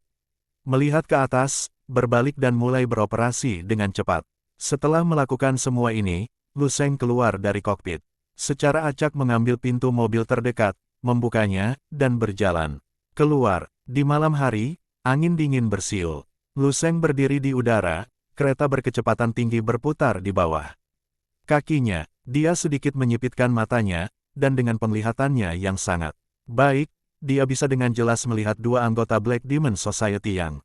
melihat ke atas, berbalik dan mulai beroperasi dengan cepat. Setelah melakukan semua ini, Lu Sheng keluar dari kokpit. Secara acak mengambil pintu mobil terdekat, membukanya, dan berjalan keluar. Di malam hari, angin dingin bersiul. Lu Sheng berdiri di udara, kereta berkecepatan tinggi berputar di bawah kakinya. Dia sedikit menyipitkan matanya, dan dengan penglihatannya yang sangat baik, dia bisa dengan jelas melihat dua anggota Black Demon Society yang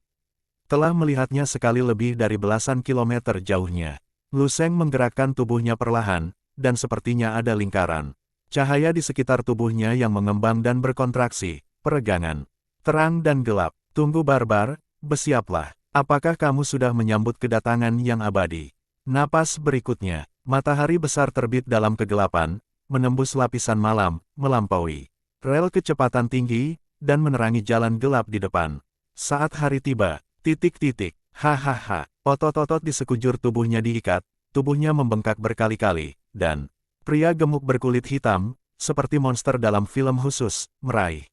telah melihatnya sekali lebih dari belasan kilometer jauhnya. Lu Sheng menggerakkan tubuhnya perlahan, dan sepertinya ada lingkaran cahaya di sekitar tubuhnya yang mengembang dan berkontraksi, peregangan terang dan gelap. Tunggu barbar, bersiaplah. Apakah kamu sudah menyambut kedatangan yang abadi? Napas berikutnya, matahari besar terbit dalam kegelapan, menembus lapisan malam, melampaui rel kecepatan tinggi, dan menerangi jalan gelap di depan. Saat hari tiba, hahaha, otot-otot di sekujur tubuhnya diikat, tubuhnya membengkak berkali-kali, dan pria gemuk berkulit hitam, seperti monster dalam film khusus, meraih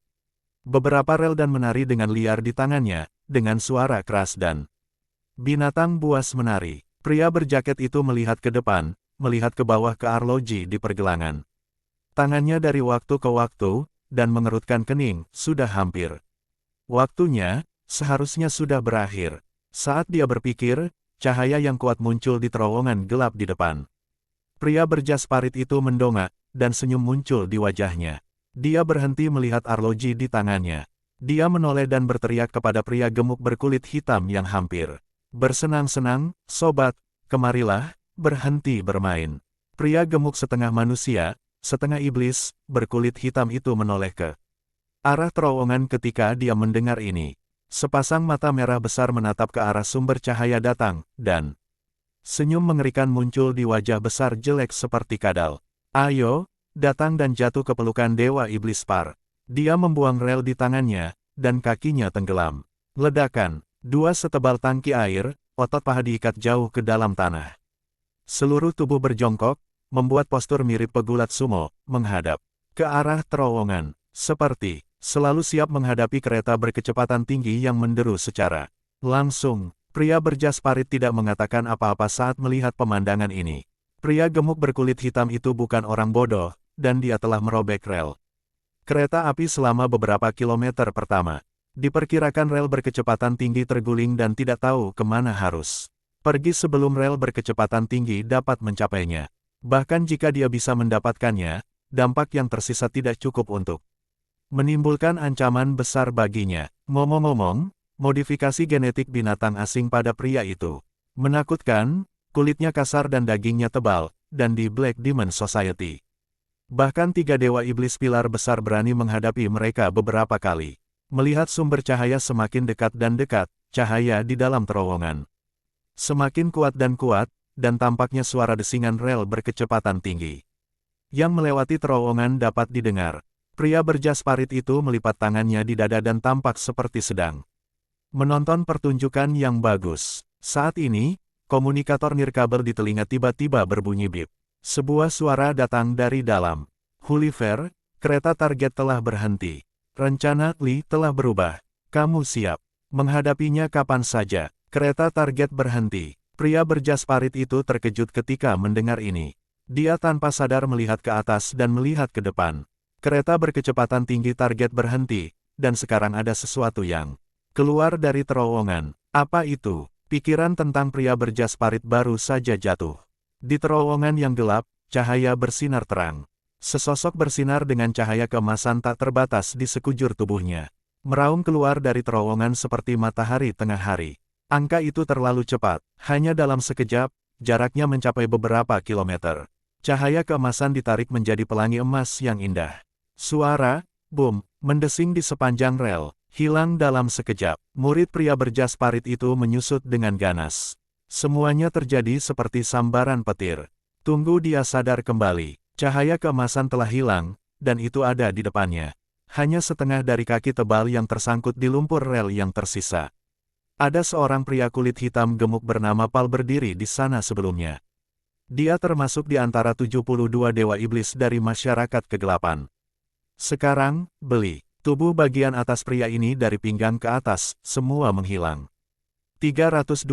beberapa rel dan menari dengan liar di tangannya, dengan suara keras dan binatang buas menari. Pria berjaket itu melihat ke depan, melihat ke bawah ke arloji di pergelangan tangannya dari waktu ke waktu, dan mengerutkan kening. Sudah hampir waktunya, seharusnya sudah berakhir. Saat dia berpikir, cahaya yang kuat muncul di terowongan gelap di depan. Pria berjas parit itu mendongak, dan senyum muncul di wajahnya. Dia berhenti melihat arloji di tangannya. Dia menoleh dan berteriak kepada pria gemuk berkulit hitam yang hampir bersenang-senang, "Sobat, kemarilah, berhenti bermain." Pria gemuk setengah manusia, setengah iblis, berkulit hitam itu menoleh ke arah terowongan ketika dia mendengar ini. Sepasang mata merah besar menatap ke arah sumber cahaya datang, dan senyum mengerikan muncul di wajah besar jelek seperti kadal. "Ayo, datang dan jatuh ke pelukan Dewa Iblis Par." Dia membuang rel di tangannya, dan kakinya tenggelam. Ledakan, dua setebal tangki air, otot paha diikat jauh ke dalam tanah. Seluruh tubuh berjongkok, membuat postur mirip pegulat sumo, menghadap ke arah terowongan, seperti selalu siap menghadapi kereta berkecepatan tinggi yang menderu secara langsung. Pria berjas parit tidak mengatakan apa-apa saat melihat pemandangan ini. Pria gemuk berkulit hitam itu bukan orang bodoh, dan dia telah merobek rel kereta api selama beberapa kilometer pertama. Diperkirakan rel berkecepatan tinggi terguling dan tidak tahu kemana harus pergi sebelum rel berkecepatan tinggi dapat mencapainya. Bahkan jika dia bisa mendapatkannya, dampak yang tersisa tidak cukup untuk menimbulkan ancaman besar baginya. Ngomong-ngomong, modifikasi genetik binatang asing pada pria itu menakutkan, kulitnya kasar dan dagingnya tebal, dan di Black Demon Society. Bahkan tiga dewa iblis pilar besar berani menghadapi mereka beberapa kali. Melihat sumber cahaya semakin dekat dan dekat, cahaya di dalam terowongan semakin kuat, dan tampaknya suara desingan rel berkecepatan tinggi yang melewati terowongan dapat didengar. Pria berjas parit itu melipat tangannya di dada dan tampak seperti sedang menonton pertunjukan yang bagus. Saat ini, komunikator nirkabel di telinga tiba-tiba berbunyi bip. Sebuah suara datang dari dalam. "Gulliver, kereta target telah berhenti. Rencana Li telah berubah. Kamu siap menghadapinya kapan saja." Kereta target berhenti. Pria berjas parit itu terkejut ketika mendengar ini. Dia tanpa sadar melihat ke atas dan melihat ke depan. Kereta berkecepatan tinggi target berhenti, dan sekarang ada sesuatu yang Keluar dari terowongan. Apa itu? Pikiran tentang pria berjas parit baru saja jatuh. Di terowongan yang gelap, cahaya bersinar terang. Sesosok bersinar dengan cahaya keemasan tak terbatas di sekujur tubuhnya. Meraung keluar dari terowongan seperti matahari tengah hari. Angka itu terlalu cepat, hanya dalam sekejap, jaraknya mencapai beberapa kilometer. Cahaya keemasan ditarik menjadi pelangi emas yang indah. Suara, boom, mendesing di sepanjang rel, hilang dalam sekejap. Murid pria berjas parit itu menyusut dengan ganas. Semuanya terjadi seperti sambaran petir. Tunggu dia sadar kembali. Cahaya keemasan telah hilang, dan itu ada di depannya. Hanya setengah dari kaki tebal yang tersangkut di lumpur rel yang tersisa. Ada seorang pria kulit hitam gemuk bernama Pal berdiri di sana sebelumnya. Dia termasuk di antara 72 dewa iblis dari masyarakat kegelapan. Sekarang, beli. Tubuh bagian atas pria ini dari pinggang ke atas, semua menghilang. 329.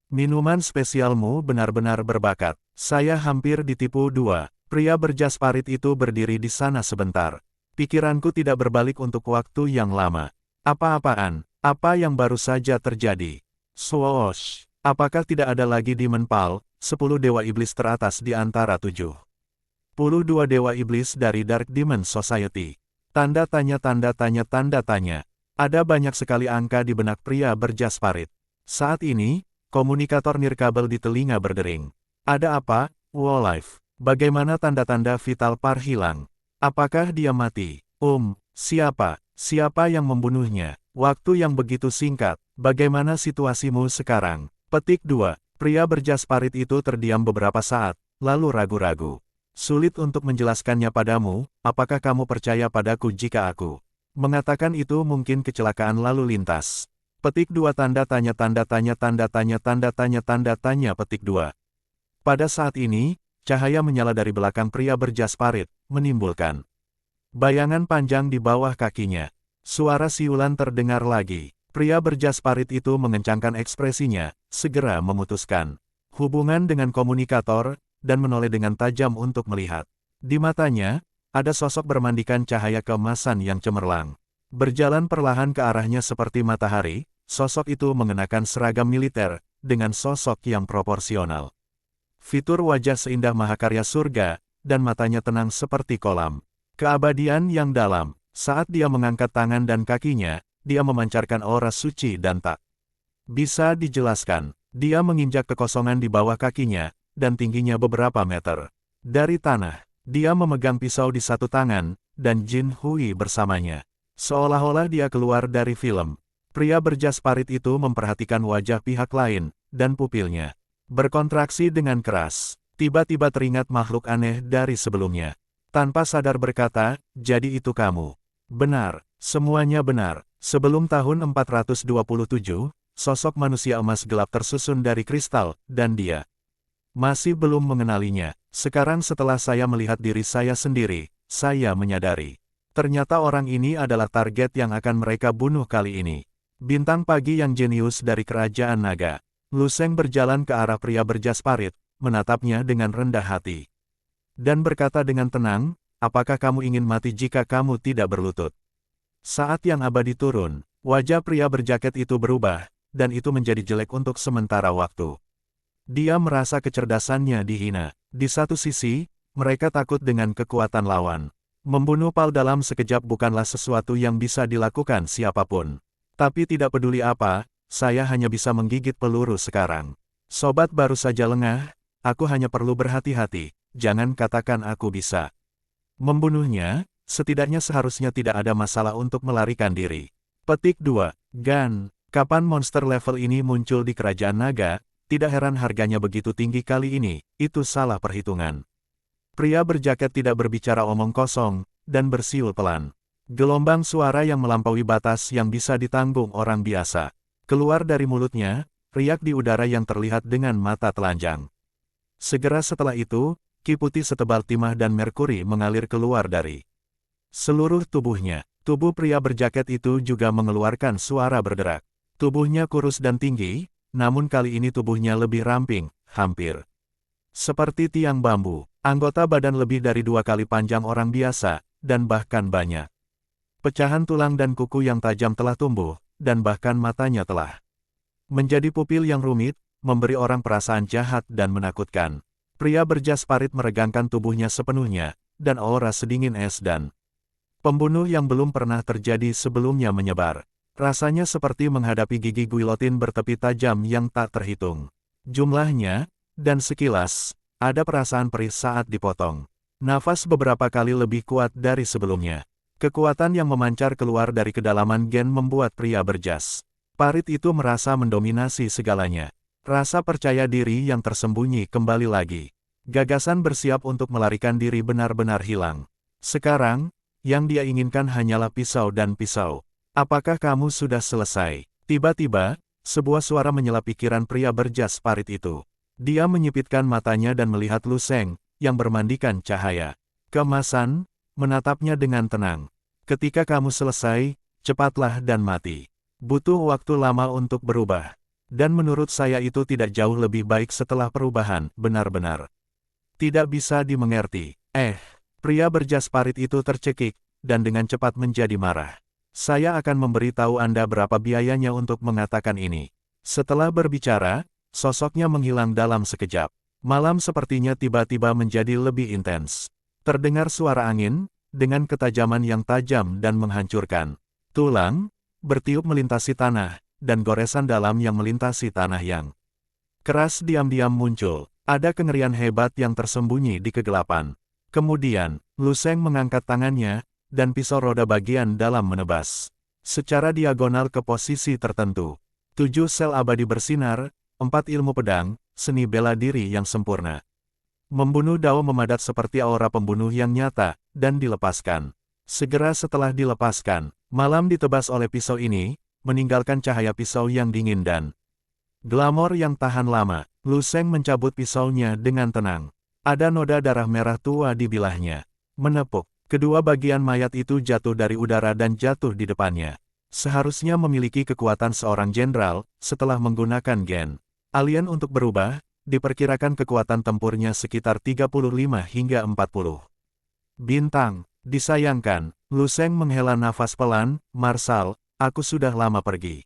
Minuman spesialmu benar-benar berbakat. Saya hampir ditipu dua. Pria berjas parit itu berdiri di sana sebentar. Pikiranku tidak berbalik untuk waktu yang lama. Apa-apaan? Apa yang baru saja terjadi? Swoosh! Apakah tidak ada lagi Demon Pal, 10 dewa iblis teratas di antara 72 dewa iblis dari Dark Demon Society? Tanda tanya tanda tanya tanda tanya. Ada banyak sekali angka di benak pria berjas parit. Saat ini, komunikator nirkabel di telinga berdering. Ada apa, Wolife? Bagaimana tanda-tanda vital Par hilang? Apakah dia mati? Siapa? Siapa yang membunuhnya? Waktu yang begitu singkat, bagaimana situasimu sekarang? Petik 2. Pria berjas parit itu terdiam beberapa saat, lalu ragu-ragu. Sulit untuk menjelaskannya padamu, apakah kamu percaya padaku jika aku mengatakan itu mungkin kecelakaan lalu lintas. Petik 2 tanda tanya tanda tanya tanda tanya tanda tanya tanda tanya petik 2. Pada saat ini, cahaya menyala dari belakang pria berjas parit, menimbulkan bayangan panjang di bawah kakinya. Suara siulan terdengar lagi. Pria berjas parit itu mengencangkan ekspresinya, segera memutuskan hubungan dengan komunikator, dan menoleh dengan tajam untuk melihat. Di matanya, ada sosok bermandikan cahaya keemasan yang cemerlang. Berjalan perlahan ke arahnya seperti matahari, sosok itu mengenakan seragam militer, dengan sosok yang proporsional. Fitur wajah seindah mahakarya surga, dan matanya tenang seperti kolam keabadian yang dalam. Saat dia mengangkat tangan dan kakinya, dia memancarkan aura suci dan tak bisa dijelaskan. Dia menginjak kekosongan di bawah kakinya, dan tingginya beberapa meter dari tanah. Dia memegang pisau di satu tangan, dan Jin Hui bersamanya. Seolah-olah dia keluar dari film. Pria berjas parit itu memperhatikan wajah pihak lain, dan pupilnya berkontraksi dengan keras. Tiba-tiba teringat makhluk aneh dari sebelumnya. Tanpa sadar berkata, jadi itu kamu. Benar, semuanya benar. Sebelum tahun 427, sosok manusia emas gelap tersusun dari kristal, dan dia masih belum mengenalinya. Sekarang setelah saya melihat diri saya sendiri, saya menyadari. Ternyata orang ini adalah target yang akan mereka bunuh kali ini. Bintang pagi yang jenius dari kerajaan naga. Lu Sheng berjalan ke arah pria berjas parit, menatapnya dengan rendah hati. Dan berkata dengan tenang, apakah kamu ingin mati jika kamu tidak berlutut? Saat yang abadi turun, wajah pria berjaket itu berubah, dan itu menjadi jelek untuk sementara waktu. Dia merasa kecerdasannya dihina. Di satu sisi, mereka takut dengan kekuatan lawan. Membunuh Pal dalam sekejap bukanlah sesuatu yang bisa dilakukan siapapun. Tapi tidak peduli apa, saya hanya bisa menggigit peluru sekarang. Sobat baru saja lengah, aku hanya perlu berhati-hati, jangan katakan aku bisa membunuhnya, setidaknya seharusnya tidak ada masalah untuk melarikan diri. Petik 2. Gan, kapan monster level ini muncul di kerajaan naga? Tidak heran harganya begitu tinggi kali ini, itu salah perhitungan. Pria berjaket tidak berbicara omong kosong, dan bersiul pelan. Gelombang suara yang melampaui batas yang bisa ditanggung orang biasa keluar dari mulutnya, riak di udara yang terlihat dengan mata telanjang. Segera setelah itu, ki putih setebal timah dan merkuri mengalir keluar dari seluruh tubuhnya. Tubuh pria berjaket itu juga mengeluarkan suara berderak. Tubuhnya kurus dan tinggi, namun kali ini tubuhnya lebih ramping, hampir seperti tiang bambu. Anggota badan lebih dari 2 kali panjang orang biasa, dan bahkan banyak pecahan tulang dan kuku yang tajam telah tumbuh, dan bahkan matanya telah menjadi pupil yang rumit, memberi orang perasaan jahat dan menakutkan. Pria berjas parit meregangkan tubuhnya sepenuhnya, dan aura sedingin es dan pembunuh yang belum pernah terjadi sebelumnya menyebar. Rasanya seperti menghadapi gigi guilotin bertepi tajam yang tak terhitung jumlahnya, dan sekilas, ada perasaan perih saat dipotong. Nafas beberapa kali lebih kuat dari sebelumnya. Kekuatan yang memancar keluar dari kedalaman gen membuat pria berjas parit itu merasa mendominasi segalanya. Rasa percaya diri yang tersembunyi kembali lagi. Gagasan bersiap untuk melarikan diri benar-benar hilang. Sekarang, yang dia inginkan hanyalah pisau dan pisau. Apakah kamu sudah selesai? Tiba-tiba, sebuah suara menyela pikiran pria berjas parit itu. Dia menyipitkan matanya dan melihat Lu Sheng, yang bermandikan cahaya keemasan, menatapnya dengan tenang. Ketika kamu selesai, cepatlah dan mati. Butuh waktu lama untuk berubah. Dan menurut saya itu tidak jauh lebih baik setelah perubahan, benar-benar tidak bisa dimengerti. Pria berjas parit itu tercekik, dan dengan cepat menjadi marah. Saya akan memberitahu Anda berapa biayanya untuk mengatakan ini. Setelah berbicara, sosoknya menghilang dalam sekejap. Malam sepertinya tiba-tiba menjadi lebih intens. Terdengar suara angin, dengan ketajaman yang tajam dan menghancurkan. Tulang bertiup melintasi tanah, dan goresan dalam yang melintasi tanah yang keras diam-diam muncul. Ada kengerian hebat yang tersembunyi di kegelapan. Kemudian, Lu Sheng mengangkat tangannya, dan pisau roda bagian dalam menebas secara diagonal ke posisi tertentu. 7 sel abadi bersinar, 4 ilmu pedang, seni bela diri yang sempurna. Membunuh Dao memadat seperti aura pembunuh yang nyata, dan dilepaskan. Segera setelah dilepaskan, malam ditebas oleh pisau ini, meninggalkan cahaya pisau yang dingin dan glamor yang tahan lama. Lu Sheng mencabut pisaunya dengan tenang. Ada noda darah merah tua di bilahnya. Menepuk, kedua bagian mayat itu jatuh dari udara dan jatuh di depannya. Seharusnya memiliki kekuatan seorang jenderal, setelah menggunakan gen alien untuk berubah, diperkirakan kekuatan tempurnya sekitar 35 hingga 40 bintang. Disayangkan, Lu Sheng menghela nafas pelan, Marshal, aku sudah lama pergi.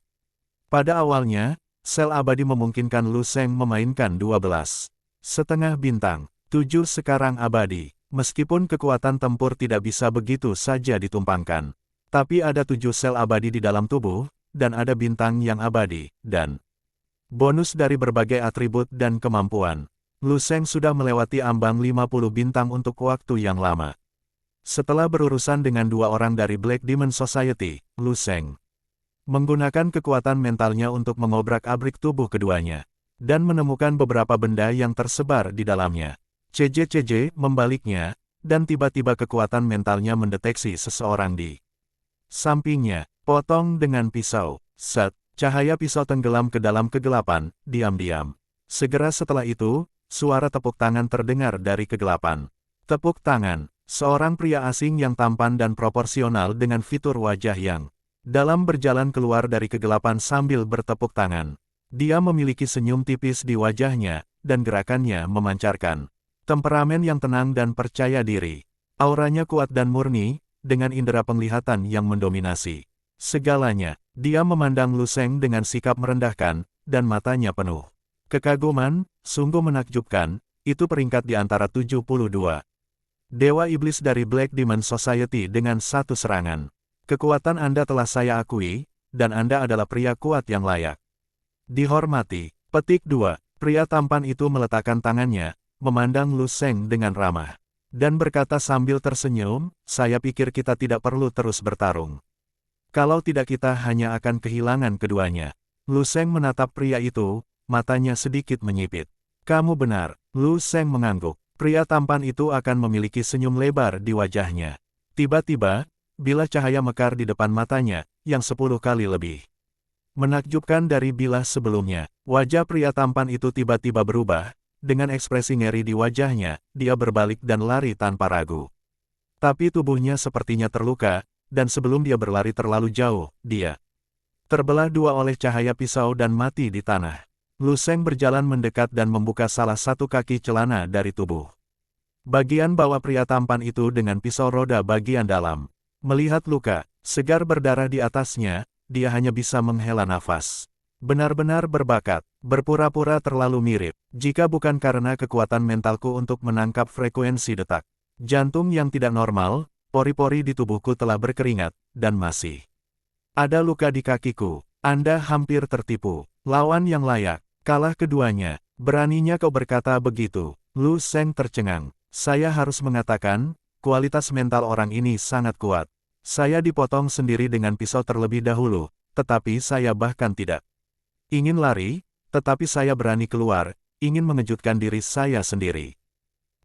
Pada awalnya, sel abadi memungkinkan Lu Sheng memainkan 12,5 bintang. 7 sekarang abadi. Meskipun kekuatan tempur tidak bisa begitu saja ditumpangkan. Tapi ada 7 sel abadi di dalam tubuh, dan ada bintang yang abadi, dan bonus dari berbagai atribut dan kemampuan. Lu Sheng sudah melewati ambang 50 bintang untuk waktu yang lama. Setelah berurusan dengan 2 orang dari Black Demon Society, Lu Sheng menggunakan kekuatan mentalnya untuk mengobrak-abrik tubuh keduanya, dan menemukan beberapa benda yang tersebar di dalamnya. CJ membaliknya, dan tiba-tiba kekuatan mentalnya mendeteksi seseorang di sampingnya. Potong dengan pisau. Set, cahaya pisau tenggelam ke dalam kegelapan, diam-diam. Segera setelah itu, suara tepuk tangan terdengar dari kegelapan. Tepuk tangan. Seorang pria asing yang tampan dan proporsional dengan fitur wajah yang dalam berjalan keluar dari kegelapan sambil bertepuk tangan. Dia memiliki senyum tipis di wajahnya, dan gerakannya memancarkan temperamen yang tenang dan percaya diri. Auranya kuat dan murni, dengan indera penglihatan yang mendominasi segalanya. Dia memandang Lu Sheng dengan sikap merendahkan, dan matanya penuh kekaguman. Sungguh menakjubkan, itu peringkat di antara 72 Dewa Iblis dari Black Demon Society dengan 1 serangan. Kekuatan Anda telah saya akui, dan Anda adalah pria kuat yang layak dihormati. Petik 2. Pria tampan itu meletakkan tangannya, memandang Lu Sheng dengan ramah, dan berkata sambil tersenyum, saya pikir kita tidak perlu terus bertarung. Kalau tidak kita hanya akan kehilangan keduanya. Lu Sheng menatap pria itu, matanya sedikit menyipit. Kamu benar, Lu Sheng mengangguk. Pria tampan itu akan memiliki senyum lebar di wajahnya. Tiba-tiba, bilah cahaya mekar di depan matanya, yang 10 kali lebih menakjubkan dari bilah sebelumnya. Wajah pria tampan itu tiba-tiba berubah, dengan ekspresi ngeri di wajahnya, dia berbalik dan lari tanpa ragu. Tapi tubuhnya sepertinya terluka, dan sebelum dia berlari terlalu jauh, dia terbelah 2 oleh cahaya pisau dan mati di tanah. Lu Sheng berjalan mendekat dan membuka salah satu kaki celana dari tubuh bagian bawah pria tampan itu dengan pisau roda bagian dalam. Melihat luka segar berdarah di atasnya, dia hanya bisa menghela nafas. Benar-benar berbakat, berpura-pura terlalu mirip, jika bukan karena kekuatan mentalku untuk menangkap frekuensi detak jantung yang tidak normal, pori-pori di tubuhku telah berkeringat, dan masih ada luka di kakiku. Anda hampir tertipu. Lawan yang layak, kalah keduanya. Beraninya kau berkata begitu. Lu Sheng tercengang. Saya harus mengatakan, kualitas mental orang ini sangat kuat. Saya dipotong sendiri dengan pisau terlebih dahulu, tetapi saya bahkan tidak ingin lari, tetapi saya berani keluar, ingin mengejutkan diri saya sendiri.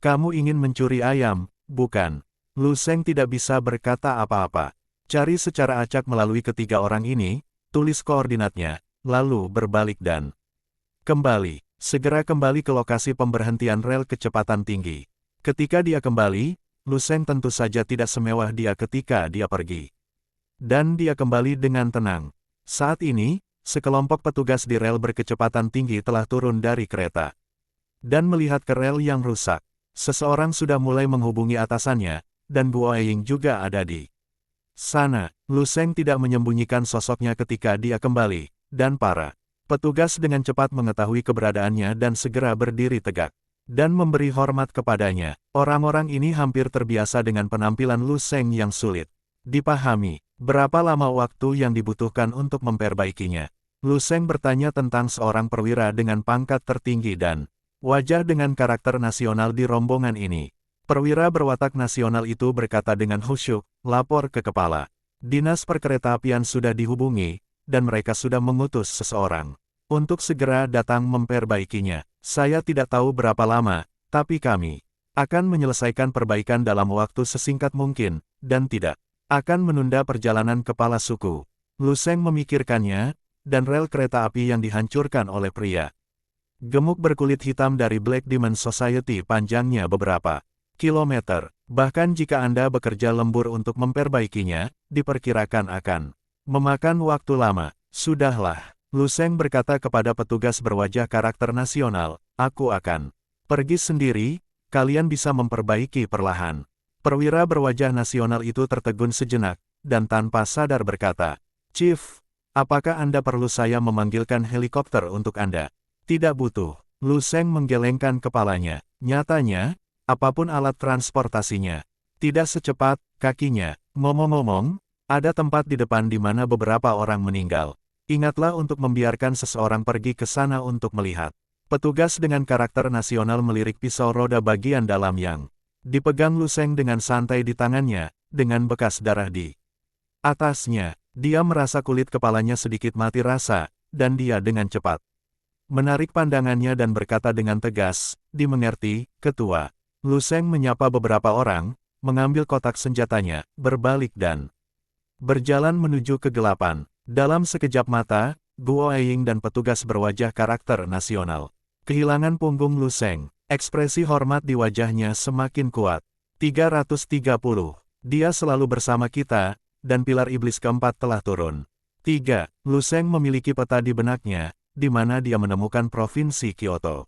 Kamu ingin mencuri ayam, bukan? Lu Sheng tidak bisa berkata apa-apa. Cari secara acak melalui ketiga orang ini, tulis koordinatnya, lalu berbalik dan kembali. Segera kembali ke lokasi pemberhentian rel kecepatan tinggi. Ketika dia kembali, Lu Sheng tentu saja tidak semewah dia ketika dia pergi. Dan dia kembali dengan tenang. Saat ini, sekelompok petugas di rel berkecepatan tinggi telah turun dari kereta. Dan melihat ke rel yang rusak. Seseorang sudah mulai menghubungi atasannya, dan Guo Ying juga ada di sana. Lu Sheng tidak menyembunyikan sosoknya ketika dia kembali, dan para petugas dengan cepat mengetahui keberadaannya dan segera berdiri tegak dan memberi hormat kepadanya. Orang-orang ini hampir terbiasa dengan penampilan Lu Sheng yang sulit dipahami. Berapa lama waktu yang dibutuhkan untuk memperbaikinya? Lu Sheng bertanya tentang seorang perwira dengan pangkat tertinggi dan wajah dengan karakter nasional di rombongan ini. Perwira berwatak nasional itu berkata dengan khusyuk, lapor ke kepala dinas perkeretaapian sudah dihubungi, dan mereka sudah mengutus seseorang untuk segera datang memperbaikinya. Saya tidak tahu berapa lama, tapi kami akan menyelesaikan perbaikan dalam waktu sesingkat mungkin, dan tidak akan menunda perjalanan kepala suku. Lu Sheng memikirkannya, dan rel kereta api yang dihancurkan oleh pria gemuk berkulit hitam dari Black Demon Society panjangnya beberapa kilometer. Bahkan jika Anda bekerja lembur untuk memperbaikinya, diperkirakan akan memakan waktu lama. Sudahlah, Lu Sheng berkata kepada petugas berwajah karakter nasional, aku akan pergi sendiri, kalian bisa memperbaiki perlahan. Perwira berwajah nasional itu tertegun sejenak, dan tanpa sadar berkata, Chief, apakah Anda perlu saya memanggilkan helikopter untuk Anda? Tidak butuh. Lu Sheng menggelengkan kepalanya. Nyatanya, apapun alat transportasinya tidak secepat kakinya. Ngomong-ngomong, ada tempat di depan di mana beberapa orang meninggal. Ingatlah untuk membiarkan seseorang pergi ke sana untuk melihat. Petugas dengan karakter nasional melirik pisau roda bagian dalam yang dipegang Lu Sheng dengan santai di tangannya, dengan bekas darah di atasnya. Dia merasa kulit kepalanya sedikit mati rasa, dan dia dengan cepat menarik pandangannya dan berkata dengan tegas, dimengerti, Ketua. Lu Sheng menyapa beberapa orang, mengambil kotak senjatanya, berbalik dan berjalan menuju kegelapan. Dalam sekejap mata, Guo Ying dan petugas berwajah karakter nasional kehilangan punggung Lu Sheng. Ekspresi hormat di wajahnya semakin kuat. 330. Dia selalu bersama kita, dan pilar iblis keempat telah turun. 3. Lu Sheng memiliki peta di benaknya, di mana dia menemukan provinsi Kyoto.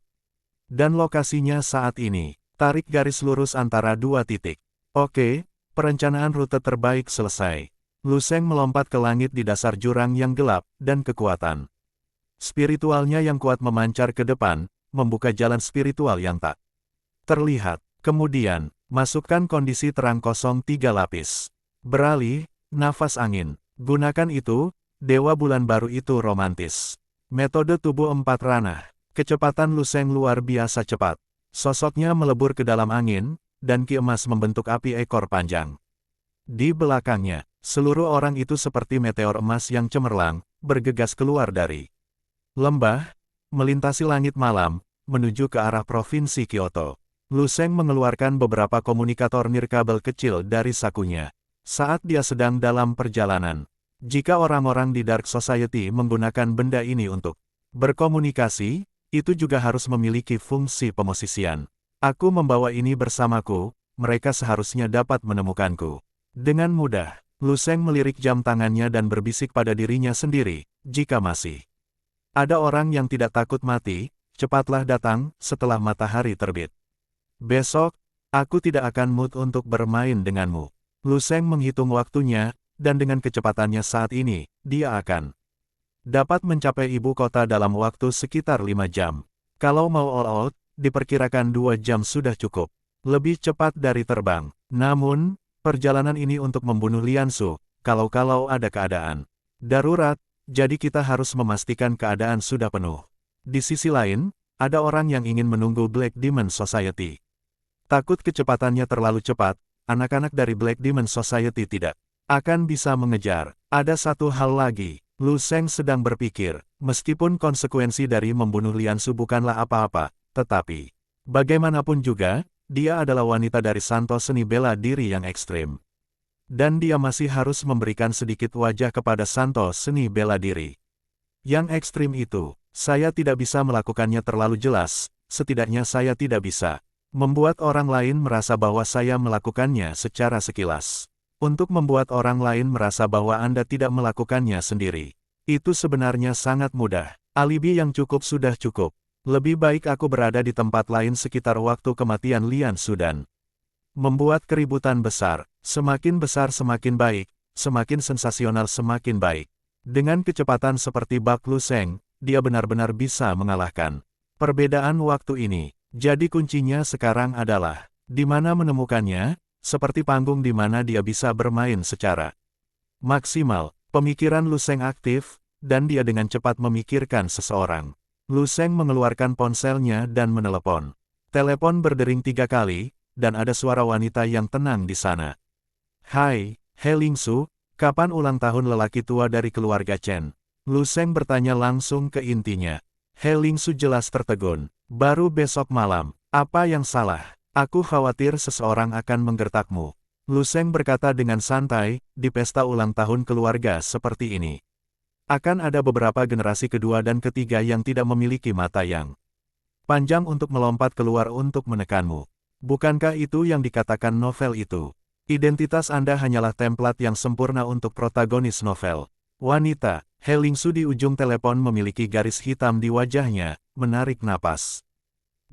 Dan lokasinya saat ini. Tarik garis lurus antara dua titik. Oke, perencanaan rute terbaik selesai. Lu Sheng melompat ke langit di dasar jurang yang gelap, dan kekuatan spiritualnya yang kuat memancar ke depan, membuka jalan spiritual yang tak terlihat. Kemudian, masukkan kondisi terang kosong 3 lapis. Beralih, nafas angin. Gunakan itu, Dewa Bulan Baru itu romantis. Metode tubuh 4 ranah. Kecepatan Lu Sheng luar biasa cepat. Sosoknya melebur ke dalam angin, dan ki emas membentuk api ekor panjang. Di belakangnya, seluruh orang itu seperti meteor emas yang cemerlang, bergegas keluar dari lembah, melintasi langit malam, menuju ke arah provinsi Kyoto. Lu Sheng mengeluarkan beberapa komunikator nirkabel kecil dari sakunya. Saat dia sedang dalam perjalanan, jika orang-orang di Dark Society menggunakan benda ini untuk berkomunikasi, itu juga harus memiliki fungsi pemosisian. Aku membawa ini bersamaku, mereka seharusnya dapat menemukanku dengan mudah. Lu Sheng melirik jam tangannya dan berbisik pada dirinya sendiri, jika masih ada orang yang tidak takut mati, cepatlah datang setelah matahari terbit. Besok, aku tidak akan mood untuk bermain denganmu. Lu Sheng menghitung waktunya, dan dengan kecepatannya saat ini, dia akan dapat mencapai ibu kota dalam waktu sekitar 5 jam. Kalau mau all out, diperkirakan 2 jam sudah cukup. Lebih cepat dari terbang. Namun, perjalanan ini untuk membunuh Lianshu, kalau-kalau ada keadaan darurat, jadi kita harus memastikan keadaan sudah penuh. Di sisi lain, ada orang yang ingin menunggu Black Demon Society. Takut kecepatannya terlalu cepat, anak-anak dari Black Demon Society tidak akan bisa mengejar. Ada satu hal lagi, Lu Sheng sedang berpikir, meskipun konsekuensi dari membunuh Lianshu bukanlah apa-apa, tetapi bagaimanapun juga, dia adalah wanita dari Santo seni bela diri yang ekstrim. Dan dia masih harus memberikan sedikit wajah kepada Santo seni bela diri yang ekstrim itu. Saya tidak bisa melakukannya terlalu jelas, setidaknya saya tidak bisa membuat orang lain merasa bahwa saya melakukannya secara sekilas. Untuk membuat orang lain merasa bahwa Anda tidak melakukannya sendiri. Itu sebenarnya sangat mudah. Alibi yang cukup sudah cukup. Lebih baik aku berada di tempat lain sekitar waktu kematian Lianshu dan membuat keributan besar. Semakin besar semakin baik, semakin sensasional semakin baik. Dengan kecepatan seperti bak Lu Sheng, dia benar-benar bisa mengalahkan perbedaan waktu ini. Jadi kuncinya sekarang adalah, di mana menemukannya, seperti panggung di mana dia bisa bermain secara maksimal. Pemikiran Lu Sheng aktif, dan dia dengan cepat memikirkan seseorang. Lu Sheng mengeluarkan ponselnya dan menelepon. Telepon berdering 3 kali, dan ada suara wanita yang tenang di sana. Hai, He Lingsu, kapan ulang tahun lelaki tua dari keluarga Chen? Lu Sheng bertanya langsung ke intinya. He Lingsu jelas tertegun. Baru besok malam, apa yang salah? Aku khawatir seseorang akan menggertakmu. Lu Sheng berkata dengan santai, di pesta ulang tahun keluarga seperti ini. Akan ada beberapa generasi kedua dan ketiga yang tidak memiliki mata yang panjang untuk melompat keluar untuk menekanmu. Bukankah itu yang dikatakan novel itu? Identitas Anda hanyalah template yang sempurna untuk protagonis novel. Wanita, He Lingsu di ujung telepon memiliki garis hitam di wajahnya, menarik napas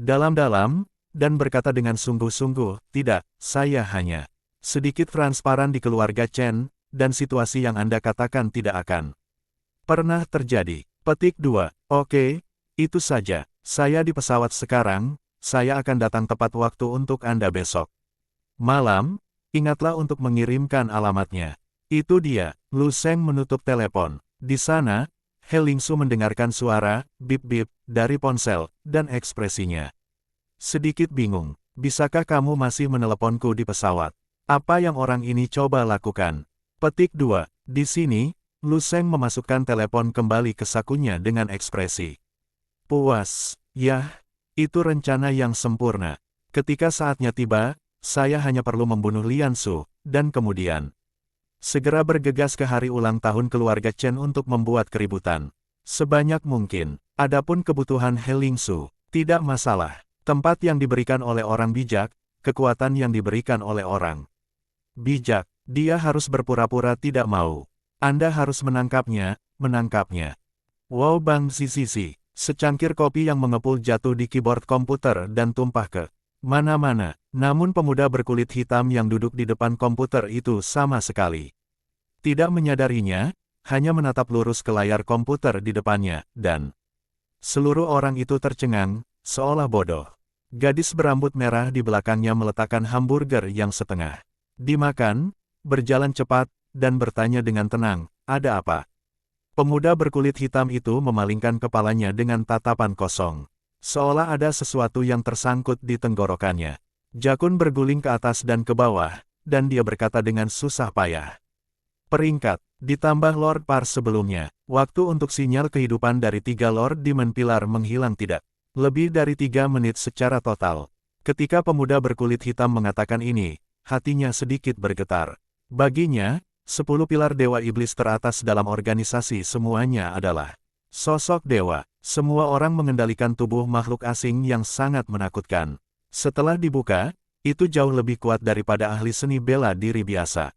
dalam-dalam, dan berkata dengan sungguh-sungguh, tidak, saya hanya sedikit transparan di keluarga Chen, dan situasi yang Anda katakan tidak akan pernah terjadi. Petik 2. Oke, itu saja. Saya di pesawat sekarang, saya akan datang tepat waktu untuk Anda besok malam, ingatlah untuk mengirimkan alamatnya. Itu dia. Lu Sheng menutup telepon. Di sana, He Lingsu mendengarkan suara bip-bip dari ponsel, dan ekspresinya sedikit bingung. Bisakah kamu masih meneleponku di pesawat? Apa yang orang ini coba lakukan? Petik 2. Di sini, Lu Sheng memasukkan telepon kembali ke sakunya dengan ekspresi puas. Yah, itu rencana yang sempurna. Ketika saatnya tiba, saya hanya perlu membunuh Lianshu, dan kemudian segera bergegas ke hari ulang tahun keluarga Chen untuk membuat keributan sebanyak mungkin. Adapun kebutuhan He Lingsu, tidak masalah. Tempat yang diberikan oleh orang bijak, kekuatan yang diberikan oleh orang bijak. Dia harus berpura-pura tidak mau. Anda harus menangkapnya. Wow Bang Sisi. Secangkir kopi yang mengepul jatuh di keyboard komputer dan tumpah ke mana-mana. Namun pemuda berkulit hitam yang duduk di depan komputer itu sama sekali tidak menyadarinya, hanya menatap lurus ke layar komputer di depannya, dan seluruh orang itu tercengang, seolah bodoh. Gadis berambut merah di belakangnya meletakkan hamburger yang setengah dimakan, berjalan cepat, dan bertanya dengan tenang, ada apa? Pemuda berkulit hitam itu memalingkan kepalanya dengan tatapan kosong. Seolah ada sesuatu yang tersangkut di tenggorokannya. Jakun berguling ke atas dan ke bawah, dan dia berkata dengan susah payah. Peringkat, ditambah Lord Pars sebelumnya, waktu untuk sinyal kehidupan dari 3 Lord Demon Pilar menghilang tidak lebih dari 3 menit secara total. Ketika pemuda berkulit hitam mengatakan ini, hatinya sedikit bergetar. Baginya, 10 pilar Dewa Iblis teratas dalam organisasi semuanya adalah sosok dewa. Semua orang mengendalikan tubuh makhluk asing yang sangat menakutkan. Setelah dibuka, itu jauh lebih kuat daripada ahli seni bela diri biasa.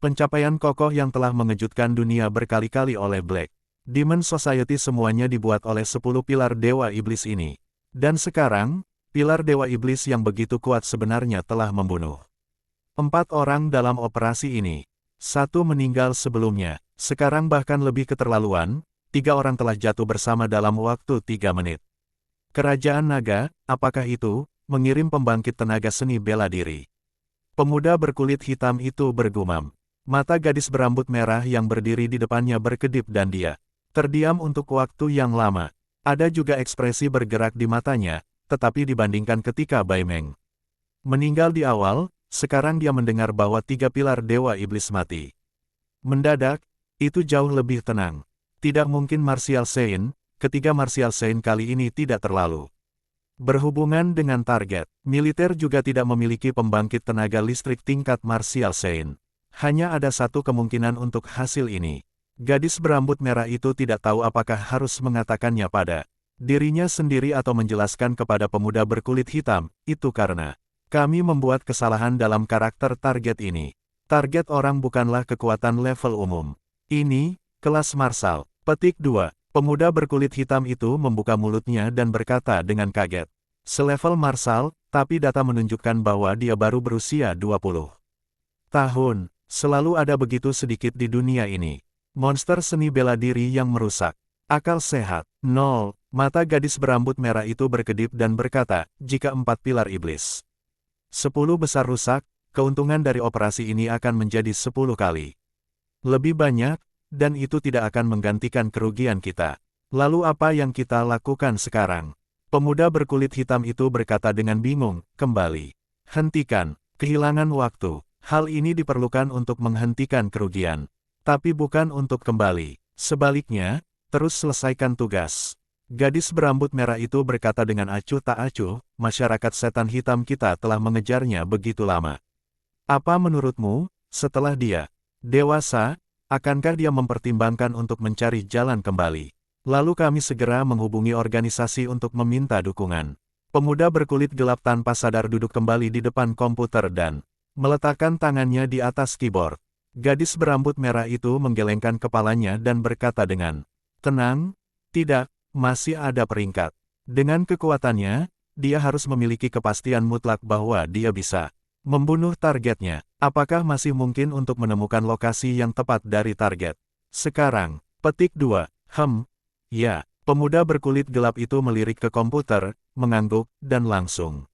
Pencapaian kokoh yang telah mengejutkan dunia berkali-kali oleh Black Demon Society semuanya dibuat oleh 10 pilar Dewa Iblis ini. Dan sekarang, pilar Dewa Iblis yang begitu kuat sebenarnya telah membunuh 4 orang dalam operasi ini. 1 meninggal sebelumnya. Sekarang bahkan lebih keterlaluan, 3 orang telah jatuh bersama dalam waktu 3 menit. Kerajaan Naga, apakah itu, mengirim pembangkit tenaga seni bela diri? Pemuda berkulit hitam itu bergumam. Mata gadis berambut merah yang berdiri di depannya berkedip dan dia terdiam untuk waktu yang lama. Ada juga ekspresi bergerak di matanya, tetapi dibandingkan ketika Bai Meng meninggal di awal, sekarang dia mendengar bahwa 3 pilar Dewa Iblis mati. Mendadak, itu jauh lebih tenang. Tidak mungkin Martial Saint. Ketiga Martial Saint kali ini tidak terlalu berhubungan dengan target. Militer juga tidak memiliki pembangkit tenaga listrik tingkat Martial Saint. Hanya ada satu kemungkinan untuk hasil ini. Gadis berambut merah itu tidak tahu apakah harus mengatakannya pada dirinya sendiri atau menjelaskan kepada pemuda berkulit hitam, itu karena kami membuat kesalahan dalam karakter target ini. Target orang bukanlah kekuatan level umum. Ini, kelas marsal. Petik 2. Pemuda berkulit hitam itu membuka mulutnya dan berkata dengan kaget. Selevel marsal, tapi data menunjukkan bahwa dia baru berusia 20 tahun. Selalu ada begitu sedikit di dunia ini. Monster seni bela diri yang merusak. Akal sehat. 0. Mata gadis berambut merah itu berkedip dan berkata, jika 4 pilar iblis 10 besar rusak, keuntungan dari operasi ini akan menjadi 10 kali lebih banyak, dan itu tidak akan menggantikan kerugian kita. Lalu apa yang kita lakukan sekarang? Pemuda berkulit hitam itu berkata dengan bingung, kembali. Hentikan, kehilangan waktu. Hal ini diperlukan untuk menghentikan kerugian. Tapi bukan untuk kembali. Sebaliknya, terus selesaikan tugas. Gadis berambut merah itu berkata dengan acuh tak acuh, masyarakat setan hitam kita telah mengejarnya begitu lama. Apa menurutmu, setelah dia dewasa, akankah dia mempertimbangkan untuk mencari jalan kembali? Lalu kami segera menghubungi organisasi untuk meminta dukungan. Pemuda berkulit gelap tanpa sadar duduk kembali di depan komputer dan meletakkan tangannya di atas keyboard. Gadis berambut merah itu menggelengkan kepalanya dan berkata dengan tenang, tidak, masih ada peringkat. Dengan kekuatannya, dia harus memiliki kepastian mutlak bahwa dia bisa membunuh targetnya. Apakah masih mungkin untuk menemukan lokasi yang tepat dari target? Sekarang, petik 2. Ya, pemuda berkulit gelap itu melirik ke komputer, mengangguk, dan langsung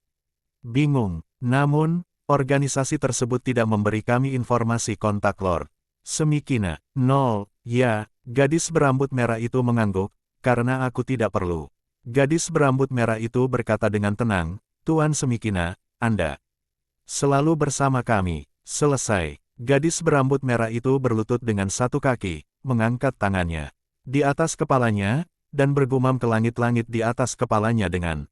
bingung. Namun, organisasi tersebut tidak memberi kami informasi kontak Lord Semikina. 0. Ya, gadis berambut merah itu mengangguk, karena aku tidak perlu. Gadis berambut merah itu berkata dengan tenang, Tuan Semikina, Anda selalu bersama kami. Selesai. Gadis berambut merah itu berlutut dengan satu kaki, mengangkat tangannya di atas kepalanya, dan bergumam ke langit-langit di atas kepalanya dengan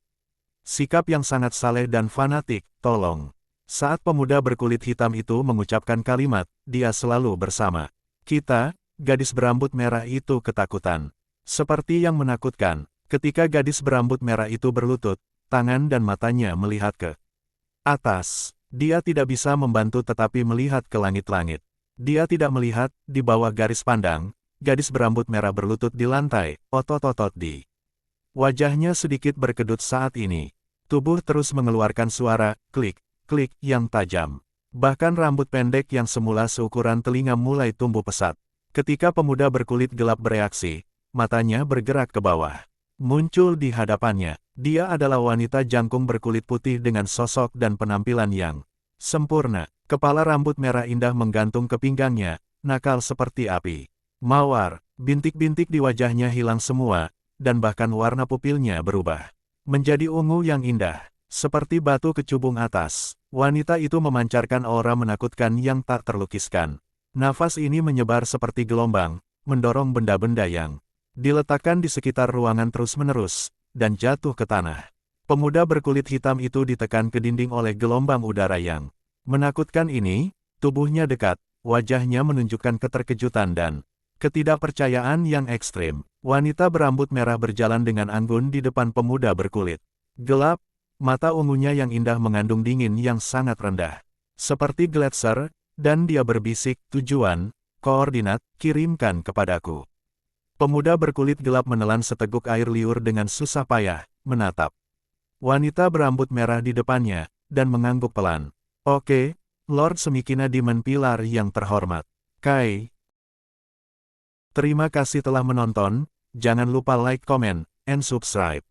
sikap yang sangat saleh dan fanatik, tolong. Saat pemuda berkulit hitam itu mengucapkan kalimat, dia selalu bersama kita, gadis berambut merah itu ketakutan. Seperti yang menakutkan, ketika gadis berambut merah itu berlutut, tangan dan matanya melihat ke atas. Dia tidak bisa membantu tetapi melihat ke langit-langit. Dia tidak melihat, di bawah garis pandang, gadis berambut merah berlutut di lantai, otot-otot di wajahnya sedikit berkedut saat ini. Tubuh terus mengeluarkan suara, klik, klik, yang tajam. Bahkan rambut pendek yang semula seukuran telinga mulai tumbuh pesat. Ketika pemuda berkulit gelap bereaksi, matanya bergerak ke bawah. Muncul di hadapannya. Dia adalah wanita jangkung berkulit putih dengan sosok dan penampilan yang sempurna. Kepala rambut merah indah menggantung ke pinggangnya, nakal seperti api. Mawar, bintik-bintik di wajahnya hilang semua, dan bahkan warna pupilnya berubah menjadi ungu yang indah, seperti batu kecubung atas. Wanita itu memancarkan aura menakutkan yang tak terlukiskan. Nafas ini menyebar seperti gelombang, mendorong benda-benda yang diletakkan di sekitar ruangan terus-menerus, dan jatuh ke tanah. Pemuda berkulit hitam itu ditekan ke dinding oleh gelombang udara yang menakutkan ini, tubuhnya dekat, wajahnya menunjukkan keterkejutan dan ketidakpercayaan yang ekstrim. Wanita berambut merah berjalan dengan anggun di depan pemuda berkulit gelap, mata ungunya yang indah mengandung dingin yang sangat rendah. Seperti gletser, dan dia berbisik, tujuan, koordinat, kirimkan kepadaku. Pemuda berkulit gelap menelan seteguk air liur dengan susah payah, menatap wanita berambut merah di depannya, dan mengangguk pelan. Oke, Lord Semikina Demon Pilar yang terhormat. Kai. Terima kasih telah menonton, jangan lupa like, comment, and subscribe.